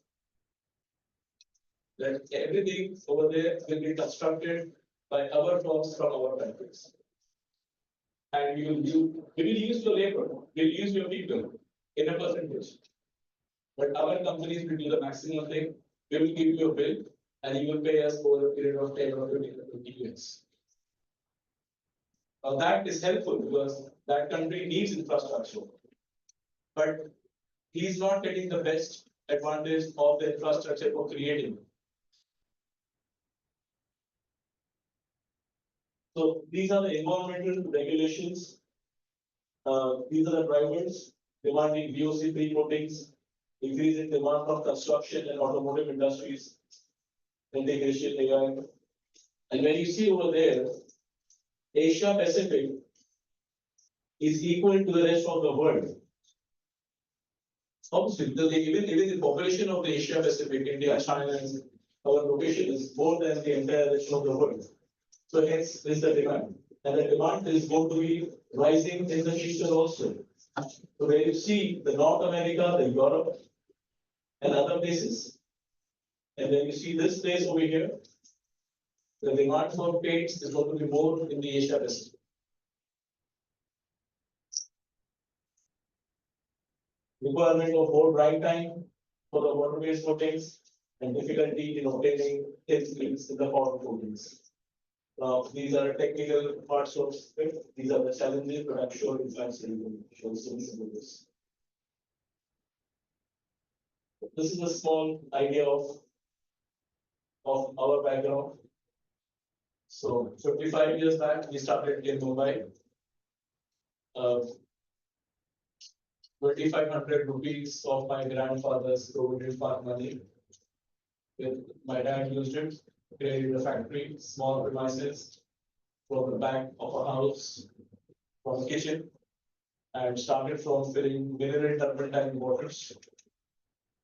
that everything over there will be constructed by our firms from our countries. And we will use your labor, we'll use your people in a percentage. But our companies will do the maximum thing. We will give you a bill and you will pay us over a period of 10 or 20 years. Now that is helpful because that country needs infrastructure. But he is not getting the best advantage of the infrastructure for creating. So these are the environmental regulations. These are the drivers demanding VOC-free coatings, increasing demand from construction and automotive industries, integration AI. And when you see over there, Asia Pacific is equal to the rest of the world. Obviously, because even the population of the Asia Pacific, India, China, and our location is more than the entire rest of the world. So hence is the demand. And the demand is going to be rising in the future also. So where you see the North America, the Europe, and other places, and then you see this place over here, the demand for paints is going to be more in the Asia Pacific. Requirement of more dry time for the water-based coatings and difficulty in obtaining thin films in the powder coatings. These are technical parts of it. These are the challenges, but I'm sure in fact will show some of this. This is a small idea of our background. So 55 years back, we started in Mumbai. 2,500 rupees of my grandfather's provident fund money. With my dad used it, created a factory, small premises from the back of a house, from the kitchen, and started from filling mineral turpentine waters.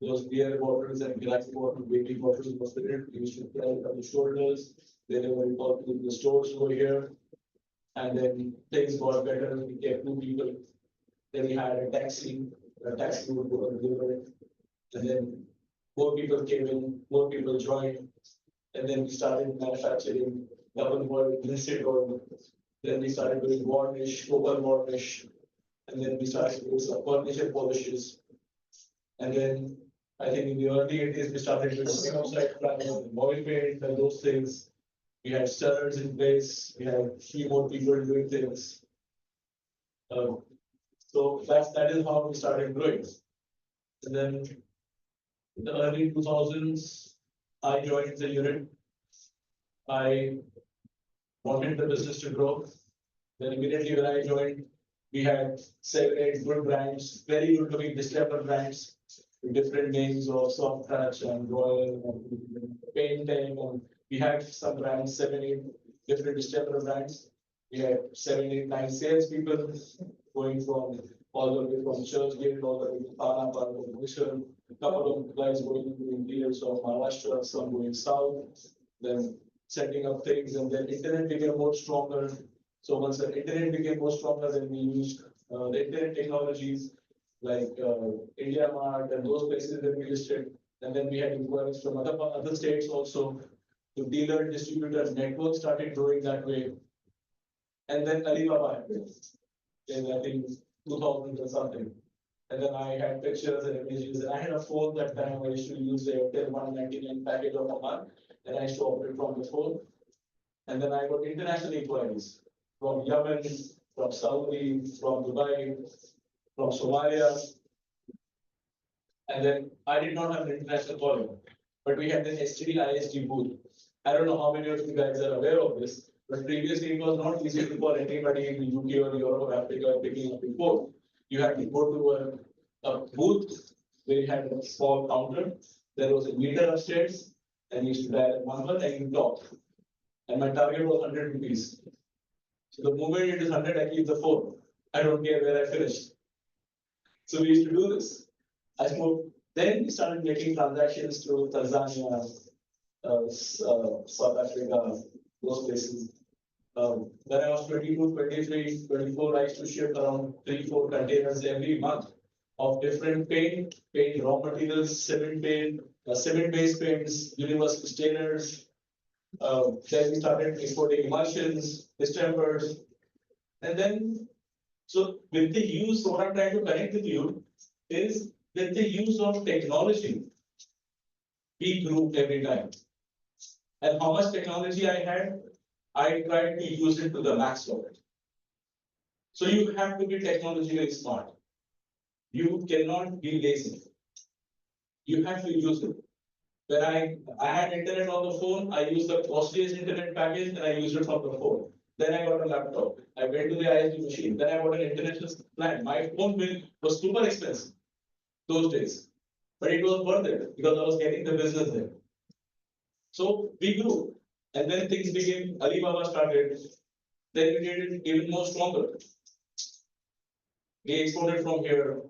Those beer bottles and glass bottles, baby bottles was filled. We used to carry it on the shoulders. Whenever we got to the stores over here, and then things got better. We kept 2 people. Then we had a taxi would go and deliver it. And then more people came in, more people joined. And then we started manufacturing double wall, listed oil. Then we started doing varnish, open varnish. And then we started doing some furniture polishes. And then I think in the early 80s, we started doing outside travel, oil paint and those things. We had standards in place. We had 3 more people doing things. So that is how we started growing. And then in the early 2000s, I joined the unit. I wanted the business to grow. Then immediately when I joined, we had 7, 8 good brands, very good looking distiller brands with different names of Soft Touch and Royal and Paint Tank. And we had some brands, 7, 8 different distiller brands. We had 7, 8, 9 salespeople going from all the way from Churchgate all the way to Thana, part of Mission. A couple of guys going into interiors of Maharashtra, some going south, then setting up things, and then internet became more stronger. So once the internet became more stronger, then we used the internet technologies like India Mart and those places that we listed. And then we had inquiries from other states also. The dealer distributor network started growing that way. And then Alibaba happened in I think 2000 or something. And then I had pictures and images. And I had a phone that time. I used to use the Airtel 199 package of a month, and I used to operate from the phone. And then I got international inquiries from Yemen, from Saudi, from Dubai, from Somalia. And then I did not have an international calling, but we had an STD ISD booth. I don't know how many of you guys are aware of this, but previously it was not easy to call anybody in the UK or Europe or Africa picking up the phone. You had to go to a booth where you had a small counter. There was a meter upstairs, and you used to dial a number and you talk. And my target was 100 rupees. So the moment it is 100, I keep the phone. I don't care where I finished. So we used to do this. I spoke. Then we started making transactions to Tanzania, South Africa, those places. When I was 22, 23, 24, I used to ship around 3-4 containers every month of different paint raw materials, cement paint, cement-based paints, universal stainers. Then we started exporting emulsions, distempers, and then, so with the use, what I'm trying to connect with you is with the use of technology, we grew every time. And how much technology I had, I tried to use it to the max of it. So you have to be technologically smart. You cannot be lazy. You have to use it. When I had internet on the phone, I used the costliest internet package and I used it from the phone. Then I got a laptop. I went to the ISD machine. Then I got an international plan. My phone bill was super expensive those days, but it was worth it because I was getting the business there. So we grew, and then things became Alibaba started. Then we did it even more stronger. We exported from here.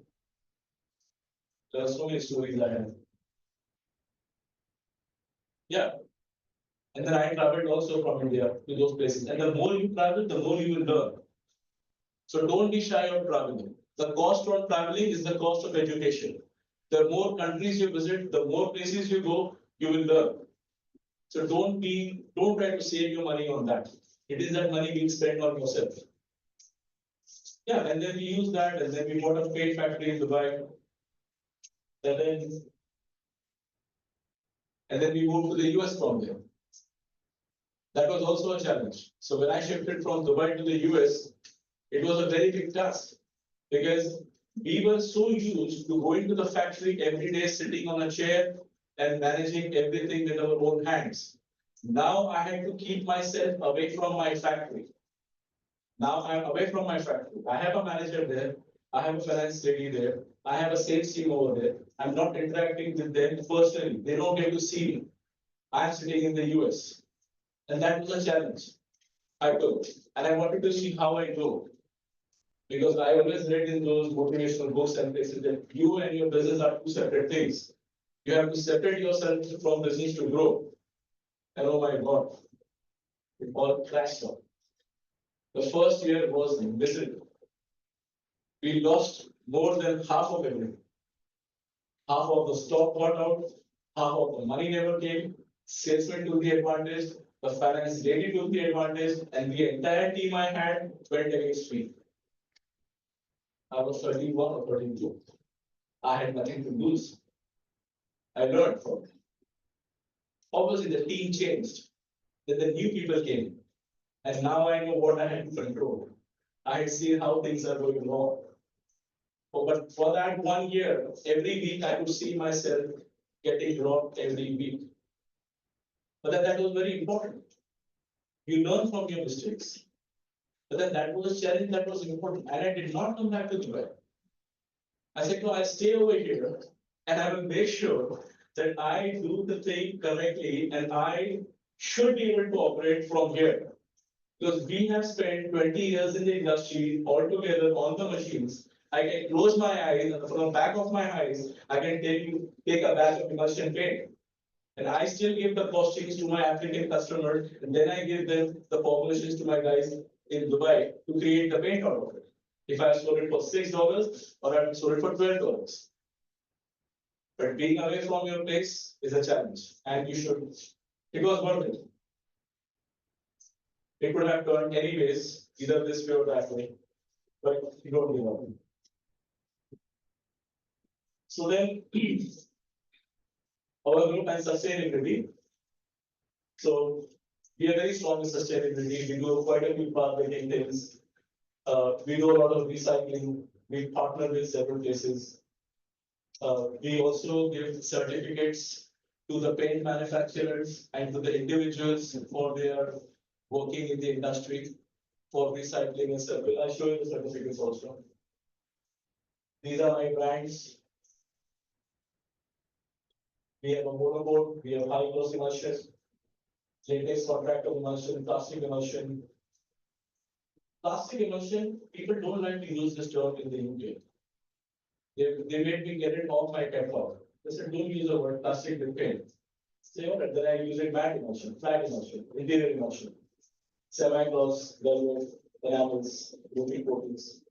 There are so many stories I have. Yeah. And then I traveled also from India to those places. And the more you travel, the more you will learn. So don't be shy of traveling. The cost of traveling is the cost of education. The more countries you visit, the more places you go, you will learn. So don't try to save your money on that. It is that money being spent on yourself. Yeah, and then we use that, and then we bought a paint factory in Dubai. And then we moved to the US from there. That was also a challenge. So when I shifted from Dubai to the US, it was a very big task because we were so used to going to the factory every day, sitting on a chair and managing everything with our own hands. Now I had to keep myself away from my factory. Now I'm away from my factory. I have a manager there. I have a finance lady there. I have a sales team over there. I'm not interacting with them personally. They don't get to see me. I'm sitting in the US. And that was a challenge I took. And I wanted to see how I grow. Because I always read in those motivational books and places that you and your business are two separate things. You have to separate yourself from business to grow. And oh my God, it all crashed up. The first year was miserable. We lost more than half of everything. Half of the stock got out, half of the money never came, salesman took the advantage, the finance lady took the advantage, and the entire team I had went against me. I was 31 or 32. I had nothing to lose. I learned from it. Obviously, the team changed. Then the new people came. And now I know what I had to control. I had seen how things are going wrong. But for that 1 year, every week I could see myself getting robbed every week. But then that was very important. You learn from your mistakes. But then that was a challenge that was important. And I did not come back to Dubai. I said, no, I stay over here and I will make sure that I do the thing correctly and I should be able to operate from here. Because we have spent 20 years in the industry all together on the machines. I can close my eyes, and from the back of my eyes, I can take a batch of emulsion paint. And I still give the costings to my African customers, and then I give them the formulations to my guys in Dubai to create the paint out of it. If I sold it for $6 or I sold it for $12. But being away from your place is a challenge, and you should. It was worth it. It could have turned anyways, either this way or that way, but you don't give up. So then, our group and sustainability. So we are very strong in sustainability. We do quite a few pathbreaking things. We do a lot of recycling. We partner with several places. We also give certificates to the paint manufacturers and to the individuals for their working in the industry for recycling and stuff. I'll show you the certificates also. These are my brands. We have a motorboard, we have high gloss emulsion, latex contractor emulsion, plastic emulsion. Plastic emulsion, people don't like to use this term in the UK. They made me get it off my catalog. They said, don't use the word plastic with paint. Say, all right, then I use it matte emulsion, flat emulsion, interior emulsion, semi-gloss, Garware, enamels, roofing coatings.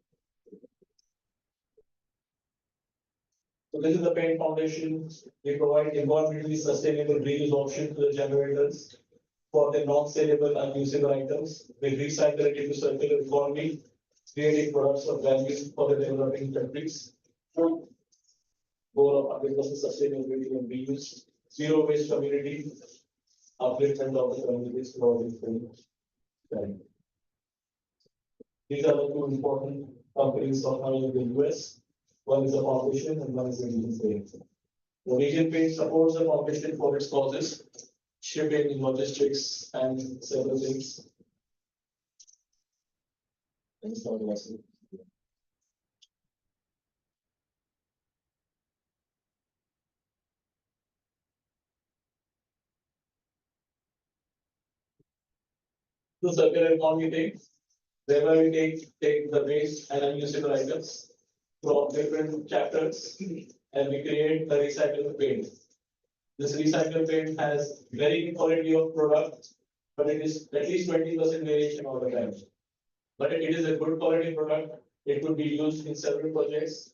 So this is the paint foundation. We provide environmentally sustainable reuse option to the generators for the non-saleable unusable items. We recycle it into circular economy, creating products of value for the developing countries. Goal of 100% sustainability and reuse, zero waste community, upliftment of the communities throughout the. These are the two important companies of in the US. One is the foundation and one is the Regent Paints. The Regent Paints supports the foundation for its causes, shipping, logistics, and several things. Thanks for listening. The circular economy thing, whereby we take the waste and unusable items from different chapters and we create a recycled paint. This recycled paint has very good quality of product, but it is at least 20% variation all the time. But it is a good quality product. It could be used in several projects.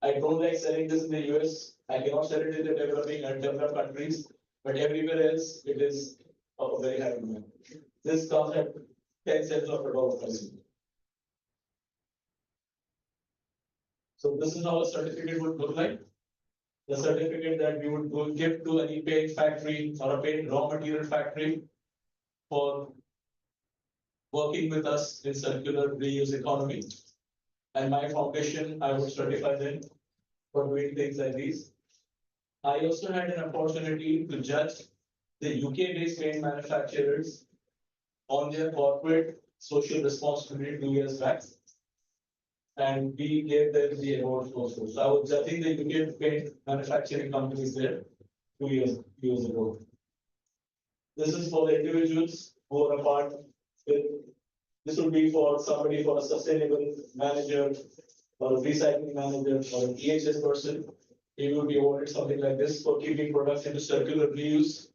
I don't like selling this in the US. I cannot sell it in the developing and developed countries, but everywhere else it is of a very high demand. This comes at 10 cents of a dollar pricing. So this is how a certificate would look like. The certificate that we would go give to any paint factory or a paint raw material factory for working with us in circular reuse economy. And my foundation, I would certify them for doing things like these. I also had an opportunity to judge the UK-based paint manufacturers on their corporate social responsibility 2 years back. and we gave them the awards also. So I was judging the UK paint manufacturing companies there 2 years ago. This is for the individuals who are a part with, this would be for somebody for a sustainable manager or a recycling manager or an EHS person. He will be awarded something like this for keeping products into circular reuse.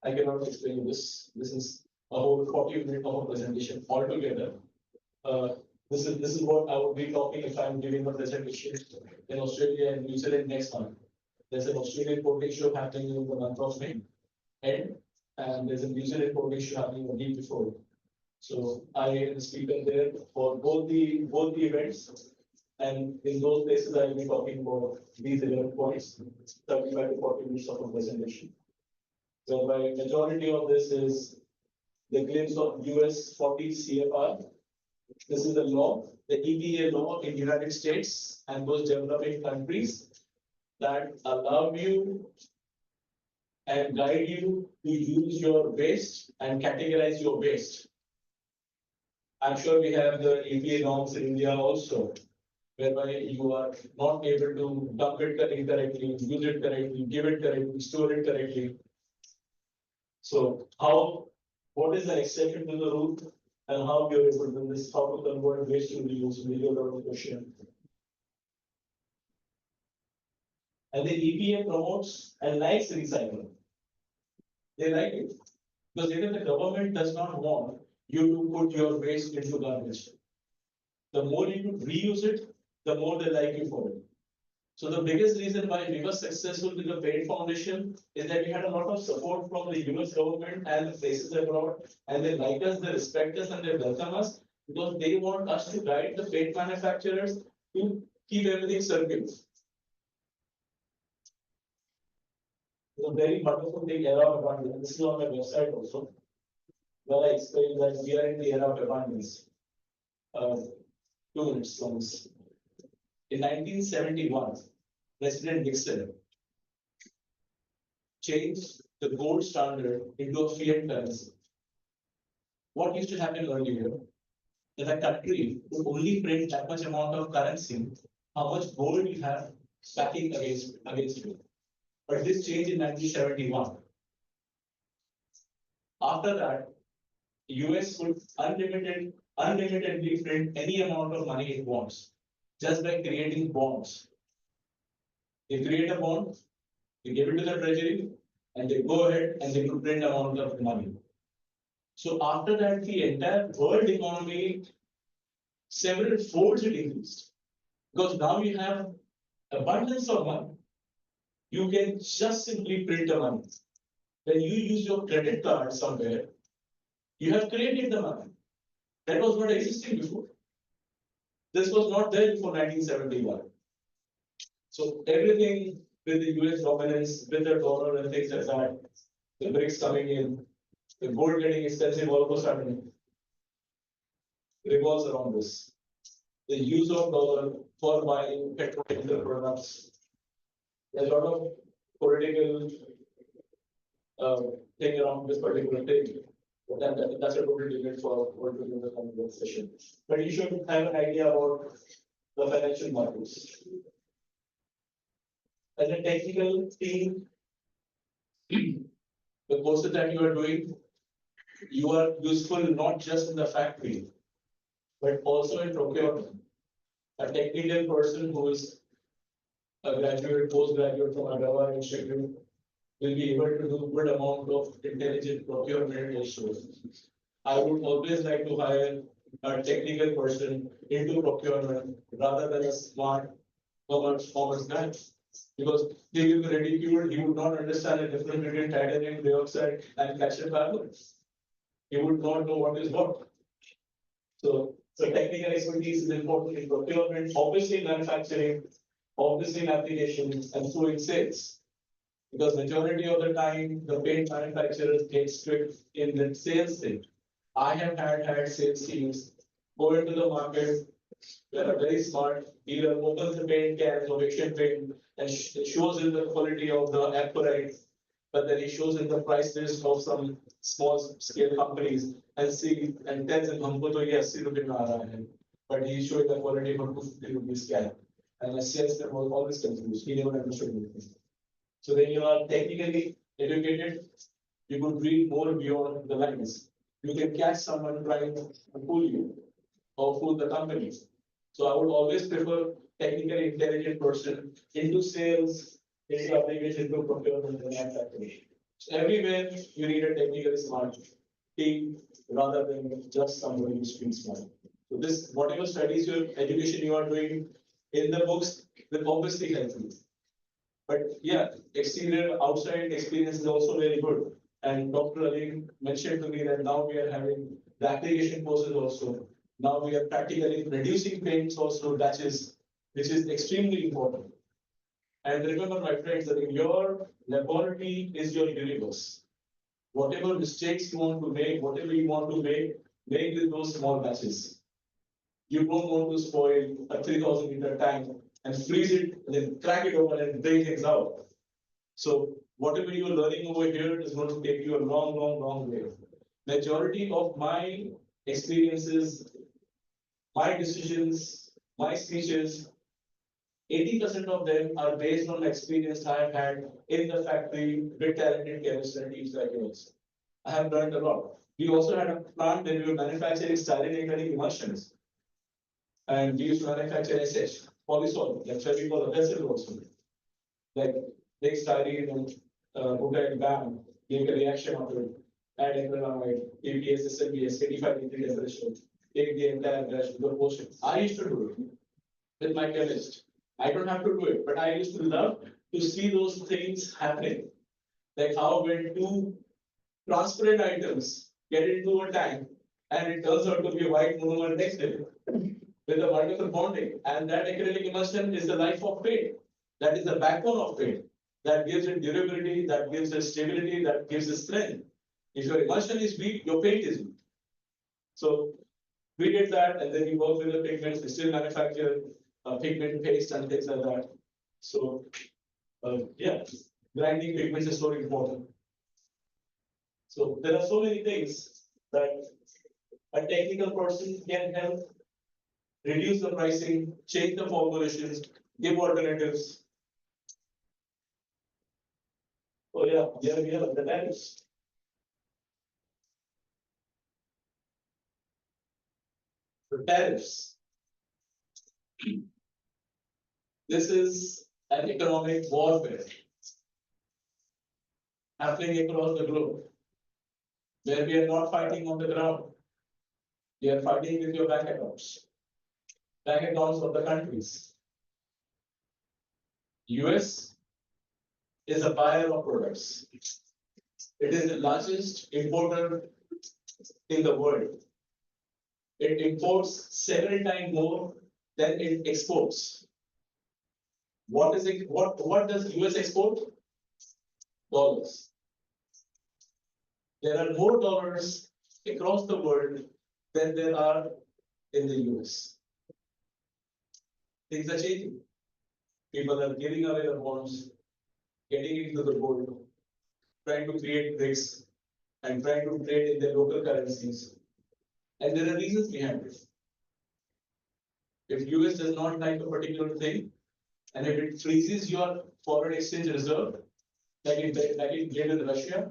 I cannot explain this. This is a whole 40-minute presentation altogether. This is what I would be talking if I'm giving a presentation in Australia and New Zealand next month. There's an Australian coding show happening in the month of May, and there's a New Zealand coding show happening a week before. So I am the speaker there for both the events, and in those places I will be talking about these 11 points, 35 to 40 minutes of a presentation. So my majority of this is the glimpse of US 40 CFR. This is the law, the EPA law in United States and those developing countries that allow you and guide you to use your waste and categorize your waste. I'm sure we have the EPA norms in India also, whereby you are not able to dump it correctly, use it correctly, give it correctly, store it correctly. So what is the exception to the rule and how we are able to do this, how to convert waste to reuse, $1 million question. And the EPA promotes and likes recycling. They like it because even the government does not want you to put your waste into garbage. The more you reuse it, the more they like you for it. So the biggest reason why we were successful with the Paint Foundation is that we had a lot of support from the US government and the places abroad, and they like us, they respect us, and they welcome us because they want us to guide the paint manufacturers to keep everything circular. It's a very wonderful thing era of abundance. This is on my website also, where I explain that we are in the era of abundance. 2 minutes from this. In 1971, President Nixon changed the gold standard into a fiat currency. What used to happen earlier? That a country would only print that much amount of currency, how much gold you have backing against you. But this changed in 1971. After that, US would unlimitedly print any amount of money it wants, just by creating bonds. They create a bond, they give it to the treasury, and they go ahead and they could print amount of money. So after that, the entire world economy, several folds it increased. Because now you have abundance of money. You can just simply print the money. When you use your credit card somewhere, you have created the money. That was not existing before. This was not there before 1971. So everything with the US dominance, with the dollar and things like that, the BRICS coming in, the gold getting expensive all of a sudden, revolves around this. The use of dollar for buying petrochemical products. There's a lot of political thing around this particular thing. But that's a total debate for what we do in the conversation. But you should have an idea about the financial markets. As a technical team, the courses that you are doing, you are useful not just in the factory, but also in procurement. A technical person who is a graduate, postgraduate from a Garware institute will be able to do good amount of intelligent procurement issues. I would always like to hire a technical person into procurement rather than a smart commerce guy. Because he will be ridiculed, he would not understand the difference between titanium dioxide and calcium carbonate. He would not know what is what. So technical expertise is important in procurement, obviously in manufacturing, obviously in applications, and so in sales. Because majority of the time, the paint manufacturers get strict in the sales thing. I have had sales teams go into the market, they are very smart, either opens the paint cans of Asian paint and shows in the quality of the apparate, but then he shows in the price list of some small scale companies and see and tells him, "Humko to ye 80 rupees mein aa raha hai." But he's showing the quality for 250 rupees cap. And the salesman was always confused. He never understood anything. So when you are technically educated, you could read more beyond the lines. You can catch someone trying to fool you or fool the company. So I would always prefer technically intelligent person into sales, into application, into procurement and manufacturing. So everywhere you need a technically smart team rather than just somebody who's being smart. So this, whatever studies your education you are doing in the books will obviously help you. But yeah, exterior outside experience is also very good. And Dr. Ali mentioned to me that now we are having the application courses also. Now we are practically reducing paints also batches, which is extremely important. And remember, my friends, that your laboratory is your universe. Whatever mistakes you want to make, whatever you want to make with those small batches. You don't want to spoil a 3,000 liter tank and freeze it, and then crack it open and break things out. So whatever you're learning over here is going to take you a long, long, long way. Majority of my experiences, my decisions, my speeches, 80% of them are based on experience I have had in the factory with talented chemists and teams like yours. I have learned a lot. We also had a plant where we were manufacturing styrene acrylic emulsions. And we used to manufacture SH, polysol, that's why we call a vessel also. Like take styrene and put it in BAM, make a reaction of it, add acrylamide, ABS, SLBS, 85 degree temperature, take the entire brush, the portion. I used to do it with my chemist. I don't have to do it, but I used to love to see those things happening. Like how when two transparent items get into a tank and it turns out to be a white monomer textile with a wonderful bonding. And that acrylic emulsion is the life of paint. That is the backbone of paint. That gives it durability, that gives it stability, that gives it strength. If your emulsion is weak, your paint is weak. So we did that, and then we work with the pigments. We still manufacture pigment paste and things like that. So yeah, grinding pigments is so important. So there are so many things that a technical person can help reduce the pricing, change the formulations, give alternatives. Oh yeah, here we have the tariffs. The tariffs. This is an economic warfare happening across the globe, where we are not fighting on the ground. We are fighting with your bank accounts of the countries. US is a buyer of products. It is the largest importer in the world. It imports 7 times more than it exports. What is it? What does US export? Dollars. There are more dollars across the world than there are in the US. Things are changing. People are giving away the bonds, getting into the gold, trying to create bricks, and trying to trade in their local currencies. And there are reasons behind this. If US does not like a particular thing, and if it freezes your foreign exchange reserve, like it did in Russia,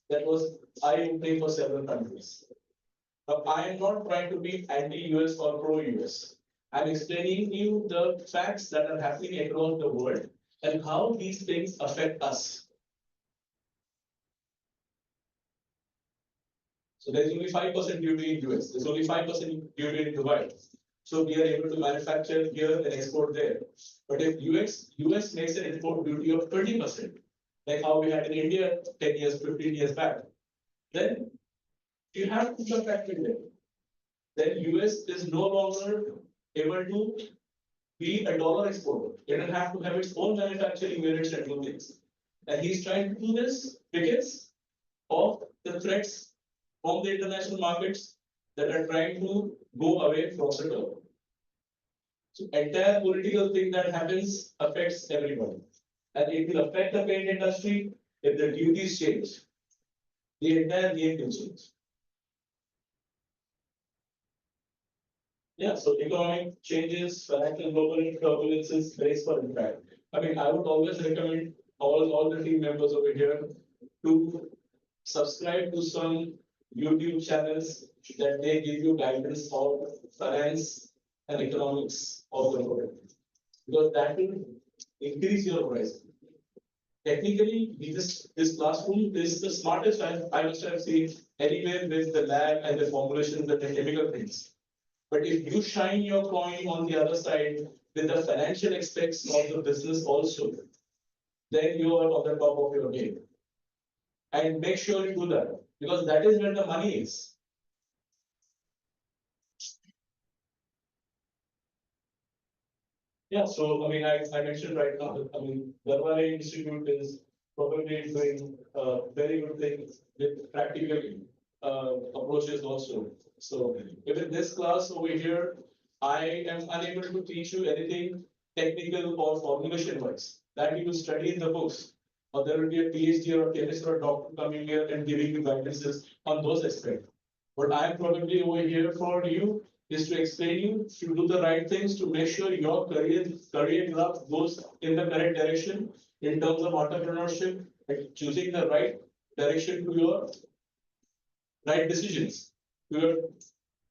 that was eye-opening for several countries. Now, I am not trying to be anti-US or pro-US. I'm explaining to you the facts that are happening across the world and how these things affect us. So there's only 5% duty in US. There's only 5% duty in Dubai. So we are able to manufacture here and export there. But if US makes an import duty of 20%, like how we had in India 10 years, 15 years back, then you have to put the factory there. Then US is no longer able to be a dollar exporter. It will have to have its own manufacturing units and do things. And he's trying to do this because of the threats from the international markets that are trying to go away from the dollar. So entire political thing that happens affects everybody. And it will affect the paint industry, if the duties change, the entire game can change. Yeah, so economic changes, financial global turbulences, brace for impact. I mean, I would always recommend all the team members over here to subscribe to some YouTube channels that they give you guidance of finance and economics of the world. Because that will increase your horizon. Technically, this classroom is the smartest I must have seen anywhere with the lab and the formulations and the chemical things. But if you shine your coin on the other side with the financial aspects of the business also, then you are on the top of your game. And make sure you do that because that is where the money is. Yeah, so I mean, I mentioned right now, I mean, Garware Institute is probably doing very good things with practical approaches also. So even this class over here, I am unable to teach you anything technical or formulation wise that you will study in the books. Or there will be a PhD or a chemist or a doctor coming here and giving you guidances on those aspects. What I am probably over here for you is to explain you to do the right things to make sure your career graph goes in the correct direction in terms of entrepreneurship and choosing the right direction to your right decisions to your,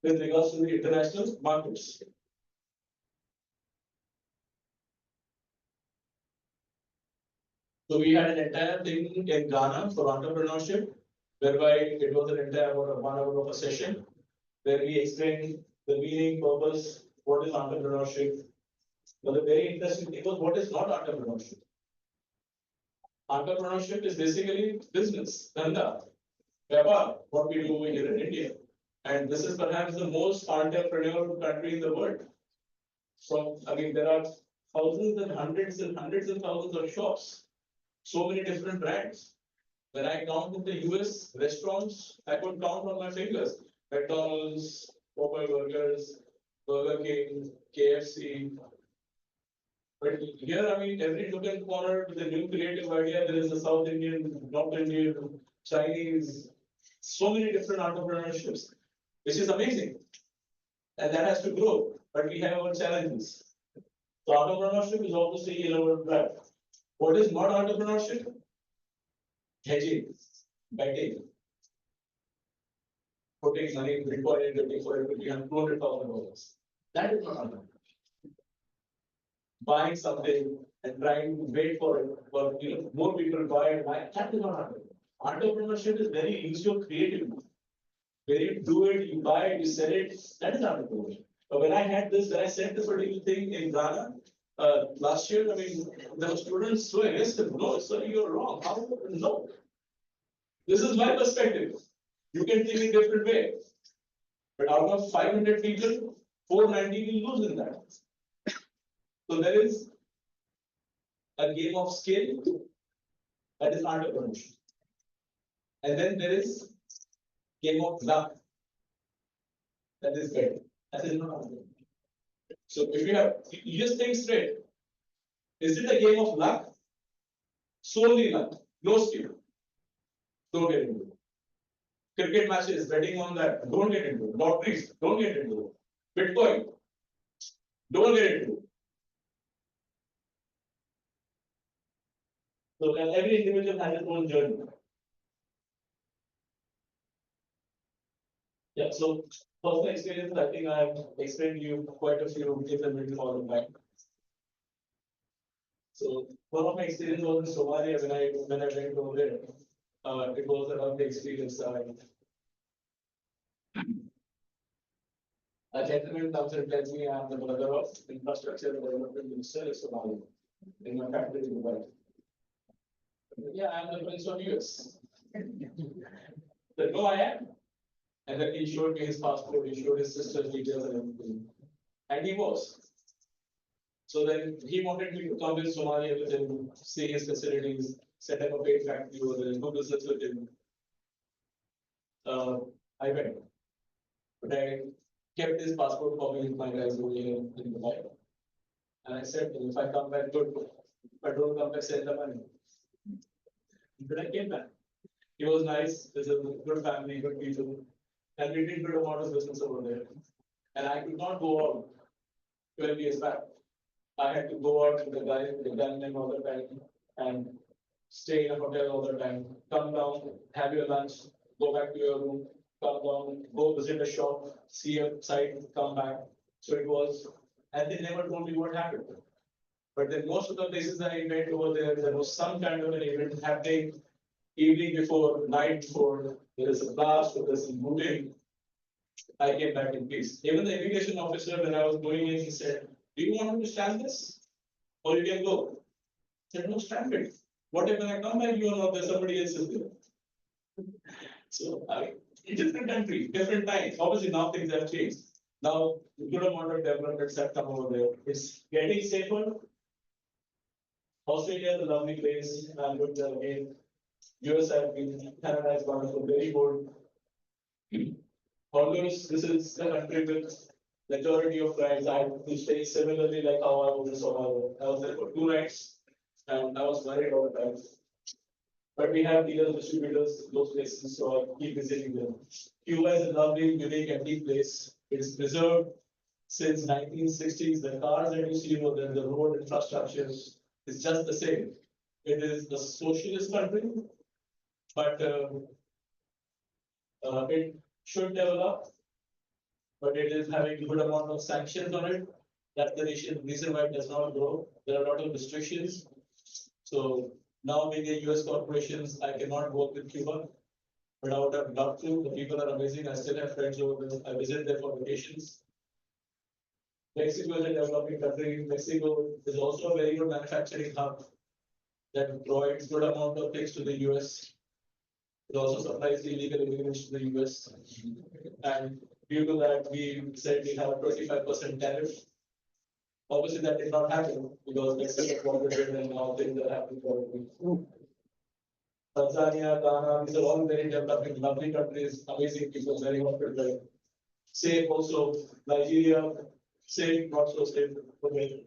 with regards to the international markets. So we had an entire thing in Ghana for entrepreneurship, whereby it was an entire 1 hour of a session where we explained the meaning, purpose, what is entrepreneurship. But the very interesting thing was what is not entrepreneurship. Entrepreneurship is basically business, dhanda, vyapar, what we do here in India. And this is perhaps the most entrepreneurial country in the world. So, I mean, there are thousands and hundreds and thousands of shops, so many different brands. When I count in the US restaurants, I could count on my fingers. McDonald's, Popeye Burgers, Burger King, KFC. But here, I mean, every nook and corner with a new creative idea, there is a South Indian, North Indian, Chinese, so many different entrepreneurships, which is amazing. And that has to grow, but we have our challenges. So entrepreneurship is obviously in our drive. What is not entrepreneurship? Hedging, betting, putting money in Bitcoin and getting for equity and $200,000. That is not entrepreneurship. Buying something and trying to wait for it, but more people buy and buy. That is not entrepreneurship. Entrepreneurship is very use your creativity. When you do it, you buy it, you sell it. That is entrepreneurship. But when I had this, when I said this particular thing in Ghana last year, I mean, there were students so aggressive. No, sorry, you're wrong. How? No. This is my perspective. You can think in different way. But out of 500 people, 490 will lose in that. So there is a game of skill that is entrepreneurship. And then there is game of luck that is better. That is not entrepreneurship. So if you just think straight, is it a game of luck? Solely luck, no skill. Don't get into it. Cricket matches, betting on that, don't get into it. Lotteries, don't get into it. Bitcoin, don't get into it. So every individual has its own journey. Yeah, so personal experience, I think I have explained to you quite a few different all the time. So one of my experience was in Somalia when I went over there. It was a lovely experience. A gentleman comes and tells me I am the brother of infrastructure and development minister of Somalia in my factory in Mumbai. Yeah, I am the prince of US. But no, I am. And then he showed me his passport, he showed his sister's details and everything. And he was. So then he wanted me to come in Somalia with him, see his facilities, set up a paint factory over there, do business with him. I went. But I kept his passport copy with my guys over here in Dubai. And I said, if I come back, good. If I don't come back, send the money. But I came back. It was nice. There's a good family, good people, and we did good amount of business over there. And I could not go out 12 years back. I had to go out with the gunmen all the time and stay in a hotel all the time. Come down, have your lunch, go back to your room, come down, go visit a shop, see a site, come back. So it was, and they never told me what happened. But then most of the places I went over there, there was some kind of an event happening evening before, night before, there is a blast or there's a looting. I came back in peace. Even the immigration officer, when I was going in, he said, do you want me to stand this? Or you can go. I said, no, stand it. What if when I come back, you are not there, somebody else is there. So in different countries, different times. Obviously now things have changed. Now good amount of developments have come over there. It's getting safer. Australia is a lovely place. I'm going there again. US have been, Canada is wonderful, very good. Although this is a country with majority of crimes, I had to stay similarly like how I was in Somalia. I was there for 2 nights and I was worried all the time. But we have dealers, distributors, those places, so I keep visiting them. Cuba is a lovely, unique, empty place. It is preserved since 1960s. The cars that you see over there, the road infrastructure is just the same. It is a socialist country, but it should develop, but it is having a good amount of sanctions on it. That's the reason why it does not grow. There are a lot of restrictions. So now being a US corporations, I cannot work with Cuba, but I would have loved to. The people are amazing. I still have friends over there. I visit there for vacations. Mexico is a developing country. Mexico is also a very good manufacturing hub that provides good amount of things to the US. It also supplies the illegal immigrants to the US. And due to that, we said we have a 25% tariff. Obviously, that did not happen because Mexico cooperated and now things are happening for Tanzania, Ghana, these are all very developing, lovely countries, amazing people, very hospitable. Same also, Nigeria, same, not so safe. Okay.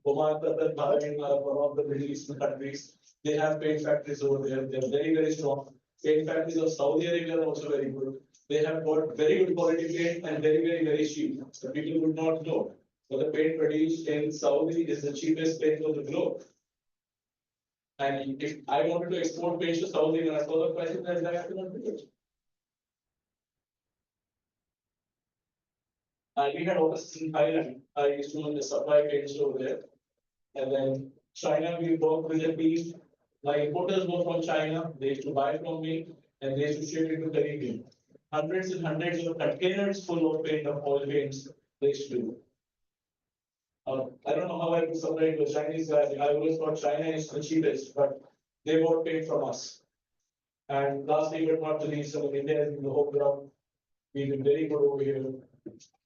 Oman, Qatar, Bahrain are one of the Middle Eastern countries. They have paint factories over there. They're very, very strong. Paint factories of Saudi Arabia are also very good. They have got very good quality paint and very, very, very cheap. So people would not know. So the paint produced in Saudi is the cheapest paint on the globe. And if I wanted to export paint to Saudi and I saw the prices, then I could not do it. And we had offices in Thailand. I used to supply paints over there. And then China, we worked with a team. My importers were from China. They used to buy from me and they used to ship it to Caribbean. Hundreds and hundreds of containers full of paint of oil paints they used to do. I don't know how I could separate the Chinese guys. I always thought China is the cheapest, but they bought paint from us. And lastly, but not the least, some of India is in the home ground. We've been very good over here.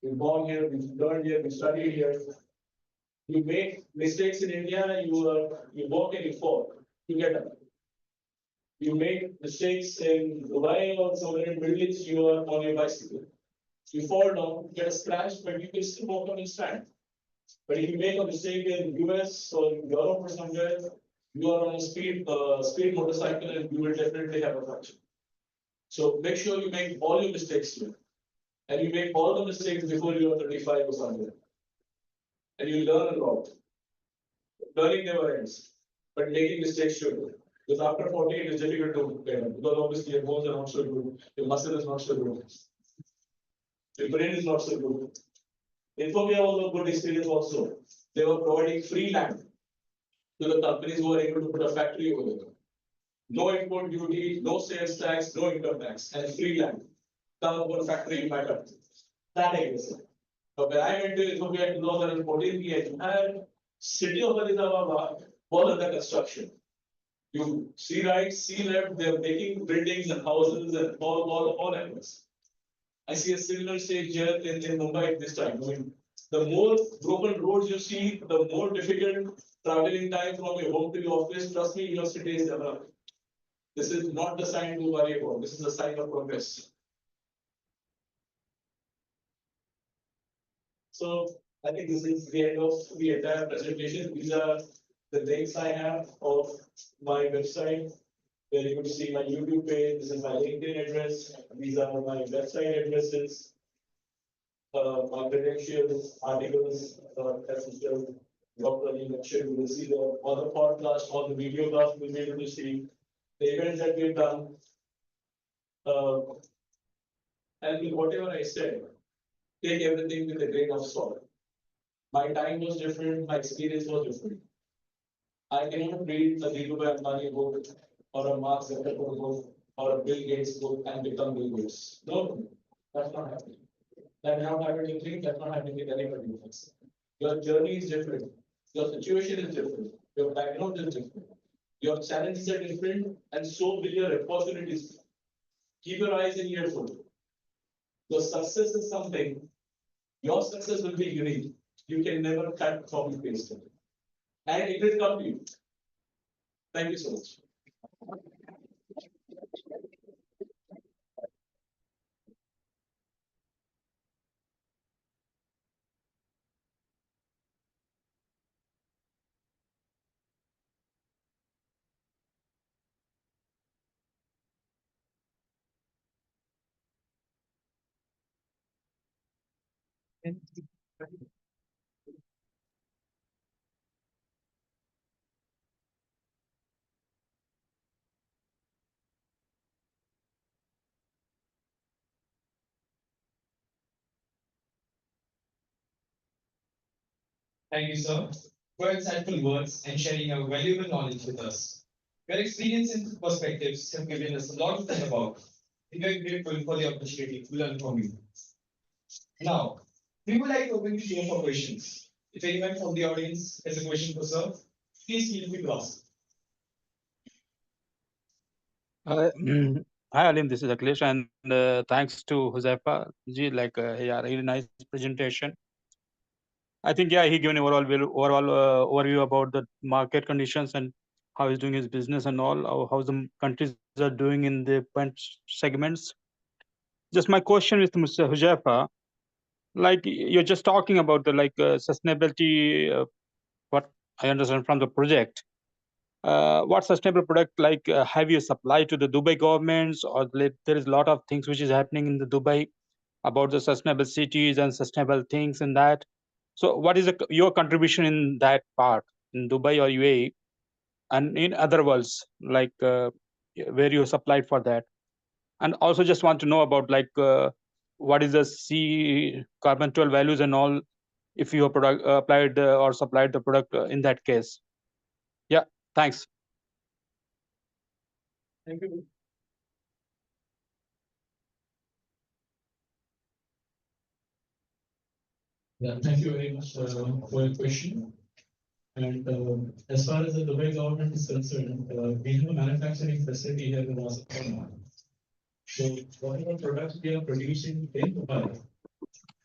We've born here, we've learned here, we studied here. You make mistakes in India, you walk and you fall. You get up. You make mistakes in Dubai or somewhere in Middle East, you are on your bicycle. You fall down, get a scratch, but you can still walk on and stand. But if you make a mistake in US or in Europe or somewhere, you are on a speed motorcycle and you will definitely have a fracture. So make sure you make all your mistakes here. And you make all the mistakes before you are 35 or somewhere. And you learn a lot. Learning never ends, but making mistakes should. Because after 40, it is difficult to learn. Because obviously your bones are not so good, your muscle is not so good, your brain is not so good. Infobia was a good experience also. They were providing free land to the companies who were able to put a factory over there. No import duty, no sales tax, no income tax, and free land. Come up with a factory in my country. That I guess. But when I went to Ethiopia in 2014, the entire city of Addis Ababa was under construction. You see right, see left, they are making buildings and houses and all angles. I see a similar stage here in Mumbai at this time. I mean, the more broken roads you see, the more difficult traveling time from your home to your office. Trust me, your city is developing. This is not the sign to worry about. This is a sign of progress. So I think this is the end of the entire presentation. These are the links I have of my website. where you could see my YouTube page. This is my LinkedIn address. These are my website addresses. My credentials, articles, essential properly lecture. You will see the other podcast, all the video class you'll be able to see the events that we've done. And in whatever I said, take everything with a grain of salt. My time was different, my experience was different. I cannot read a Dhirubhai Ambani book or a Mark Zuckerberg book or a Bill Gates book and become Bill Gates. No, that's not happening. That not happening with me, that's not happening with anybody else. Your journey is different. Your situation is different. Your background is different. Your challenges are different, and so will your opportunities. Keep your eyes and ears open. Your success is something, your success will be unique. You can never cut copy paste it. And it will come to you. Thank you so much. Thank you, sir, for insightful words and sharing your valuable knowledge with us. Your experience and perspectives have given us a lot to think about. We are grateful for the opportunity to learn from you. Now, we would like to open the floor for questions. If anyone from the audience has a question for sir, please feel free to ask. Hi Alim, this is Akhilesh, and thanks to Huzaifa ji, yeah, really nice presentation. I think yeah, he given an overall overview about the market conditions and how he's doing his business and all, how the countries are doing in the paint segments. Just my question is to Mr. Huzaifa, like you're just talking about the sustainability, what I understand from the project. What sustainable product have you supplied to the Dubai governments, or there is a lot of things which is happening in the Dubai about the sustainable cities and sustainable things in that. So what is your contribution in that part in Dubai or UAE and in other worlds, where you supplied for that? And also just want to know about what is the C carbon 12 values and all, if you have product applied or supplied the product in that case. Yeah, thanks. Thank you. Yeah, thank you very much for your question. And as far as the Dubai government is concerned, we have a manufacturing facility here in Huzaifa. So whatever products we are producing in Dubai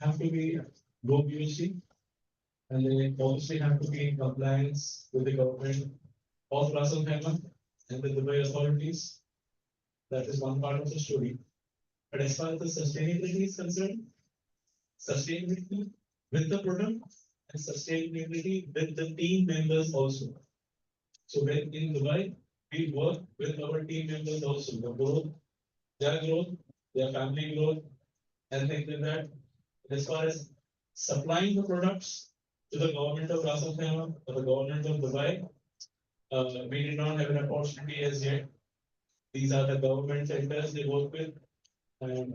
have to be low VOC, and they obviously have to be in compliance with the government of Ras Al Khaimah and the Dubai authorities. That is one part of the story. But as far as the sustainability is concerned, sustainability with the product and sustainability with the team members also. So when in Dubai, we work with our team members also, the growth, their family growth, and things like that. As far as supplying the products to the government of Ras Al Khaimah or the government of Dubai, we did not have an opportunity as yet. These are the government centers they work with, and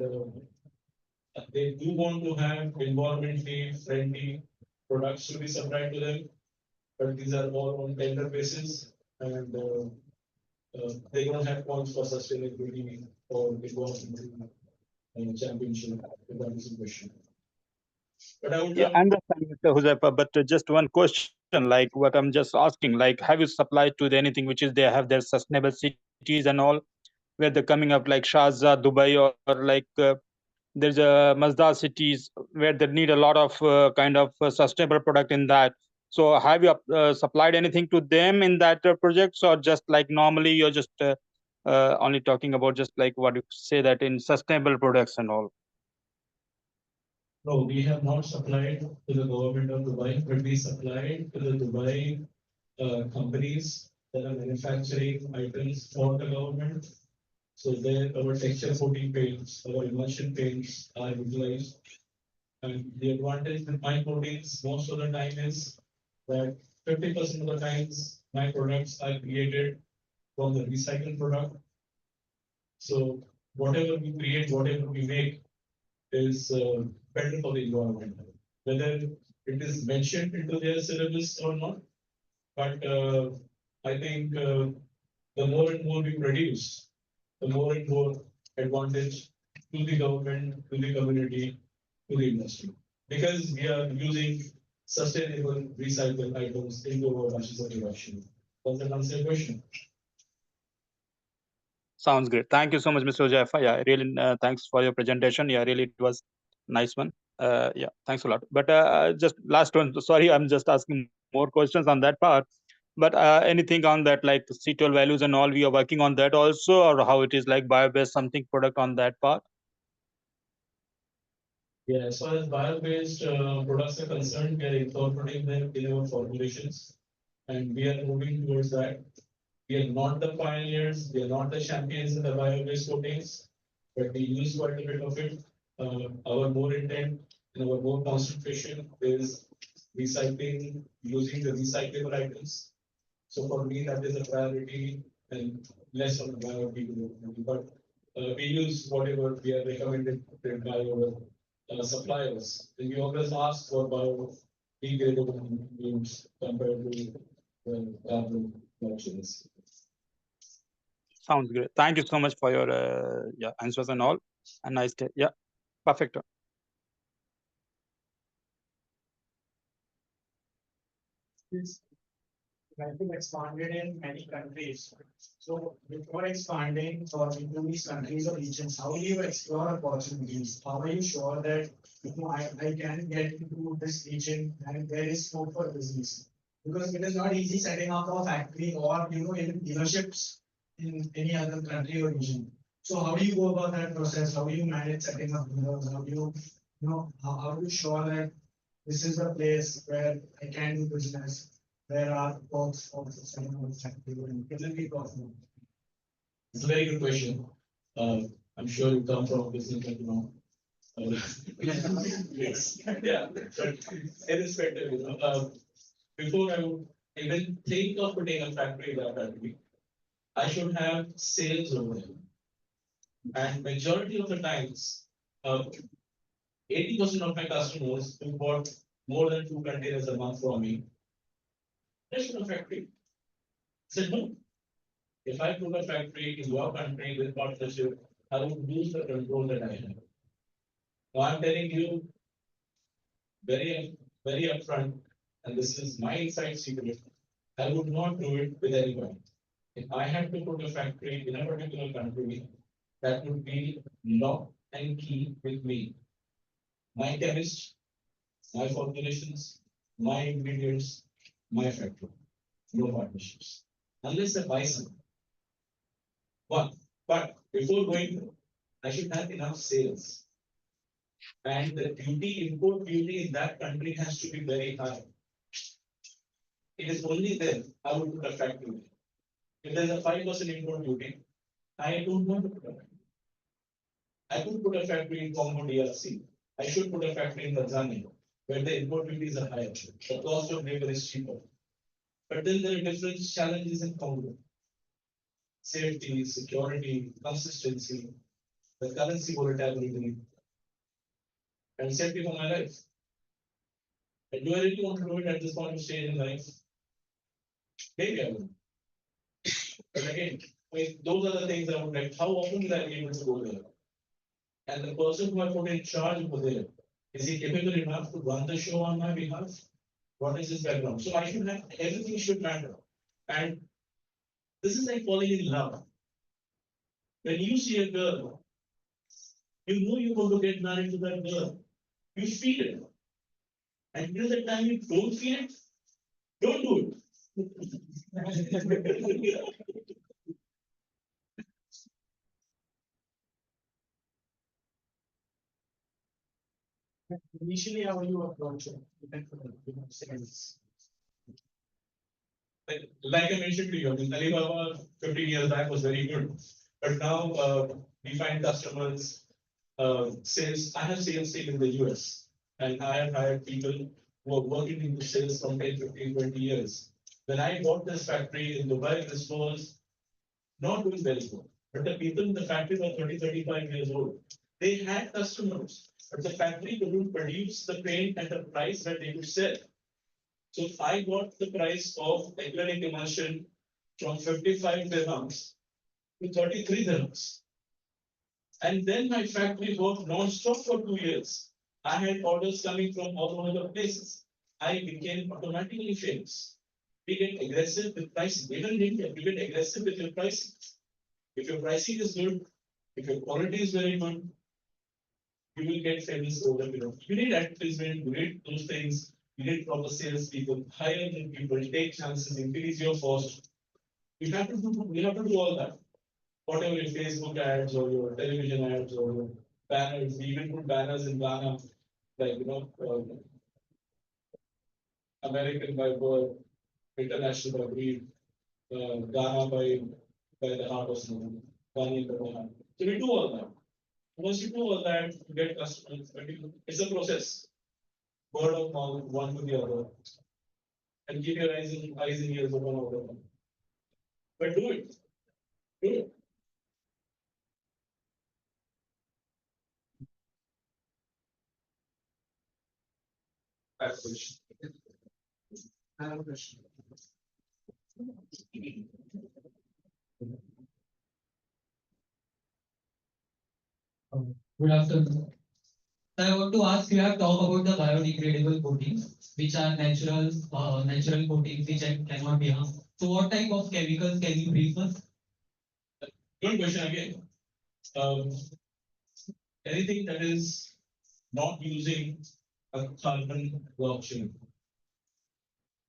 they do want to have environmentally friendly products to be supplied to them, but these are all on tender basis, and they don't have points for sustainability or environmental championship. If that is a question. But I would Yeah, love I understand, Mr. Huzaifa, but just one question, like what I'm just asking, like have you supplied to anything which is they have their sustainable cities and all, where they're coming up like Sharjah, Dubai, or there's a Mazda cities where they need a lot of kind of sustainable product in that. So have you supplied anything to them in that projects, or just like normally you're just only talking about just like what you say that in sustainable products and all? No, we have not supplied to the government of Dubai, but we supplied to the Dubai companies there are manufacturing items for the government. So there our texture coating paints, our emulsion paints are utilized. And the advantage with my coatings most of the time is that 50% of the times my products are created from the recycled product. So whatever we create, whatever we make is better for the environment, whether it is mentioned into their syllabus or not. But I think the more and more we produce, the more and more advantage to the government, to the community, to the industry. Because we are using sustainable recycled items into our batches of production. Does that answer your question? Sounds great. Thank you so much, Mr. Huzaifa. Yeah, really, thanks for your presentation. Yeah, really, it was nice one. Yeah, thanks a lot. But just last one. Sorry, I'm just asking more questions on that part. But anything on that, like C12 values and all, we are working on that also, or how it is like bio-based something product on that part? Yeah, as far as bio-based products are concerned, we are incorporating them in our formulations, and we are moving towards that. We are not the pioneers, we are not the champions in the bio-based coatings, but we use quite a bit of it. Our more intent and our more concentration is recycling, using the recyclable items. So for me, that is a priority and less on the bio-degradable. But we use whatever we are recommended by our suppliers. And we always ask for biodegradable means compared to the carbon options. Sounds great. Thank you so much for your yeah answers and all. A nice day. Yeah, perfect. Has been expanded in many countries. So before expanding or into these countries or regions, how do you explore opportunities? How are you sure that I can get into this region and there is scope for business? Because it is not easy setting up a factory or even dealerships in any other country or region. So how do you go about that process? How do you manage setting up dealers? How do how are you sure that this is the place where I can do business? There are both of the same factory and can be possible. It's a very good question. I'm sure you come from a business background. Yes. Yeah, but irrespective, before I would even think of putting a factory in that country, I should have sales over there. And majority of the times, 80% of my customers who bought more than 2 containers a month from me, they should have factory. I said, no. If I put a factory in your country with partnership, I would lose the control that I have. Now I'm telling you very, very upfront, and this is my inside secret, I would not do it with anyone. If I had to put a factory in a particular country, that would be lock and key with me. My chemist, my formulations, my ingredients, my factory. No partnerships. Unless I buy some. One. But before going, I should have enough sales. And the import duty in that country has to be very high. It is only then I would put a factory. If there's a 5% import duty, I don't want to put a factory. I could put a factory in Congo DRC. I should put a factory in Tanzania, where the import duties are higher. The cost of labor is cheaper. But then there are different challenges in Congo. Safety, security, consistency, the currency volatility, and safety for my life. And do I really want to do it at this point of stage in life? Maybe I will. But again, those are the things I would like. How often will I be able to go there? And the person who I put in charge over there, is he capable enough to run the show on my behalf? What is his background? So I should have everything should matter. And this is like falling in love. When you see a girl, you know you're going to get married to that girl. You feel it. And till the time you don't feel it, don't do it. Initially, how you approach it? Sales. like I mentioned to you, I mean, Alibaba 15 years back was very good, but now we find customers, sales. I have sales team in the US, and I have hired people who are working in the sales from 10, 15, 20 years. When I bought this factory in Dubai, this was not doing very good. But the people in the factory were 30, 35 years old. They had customers, but the factory couldn't produce the paint at the price that they could sell. So I got the price of acrylic emulsion from 55 dirhams to 33 dirhams. And then my factory worked non-stop for 2 years. I had orders coming from all over the places. I became automatically famous. We get aggressive with pricing. Even in India, we get aggressive with your pricing. If your pricing is good, if your quality is very good, you will get famous over the period. You need advertisement, you need those things, you need proper sales people, hire new people, take chances, increase your cost. You have to do all that. Whatever your Facebook ads or your television ads or your banners, we even put banners in Ghana, like American by birth, international by breed, Ghana by the heart or something, Ghana by the heart. So we do all that. Once you do all that, you get customers. It's a process. Word of mouth, one to the other. And keep your eyes and ears open all the time. But do it. Do it. That's question. I have a question. Good afternoon. I want to ask you have talked about the biodegradable coatings, which are natural coatings which cannot be harmed. So what type of chemicals can you brief us? Good question again. Anything that is not using a carbon blockchain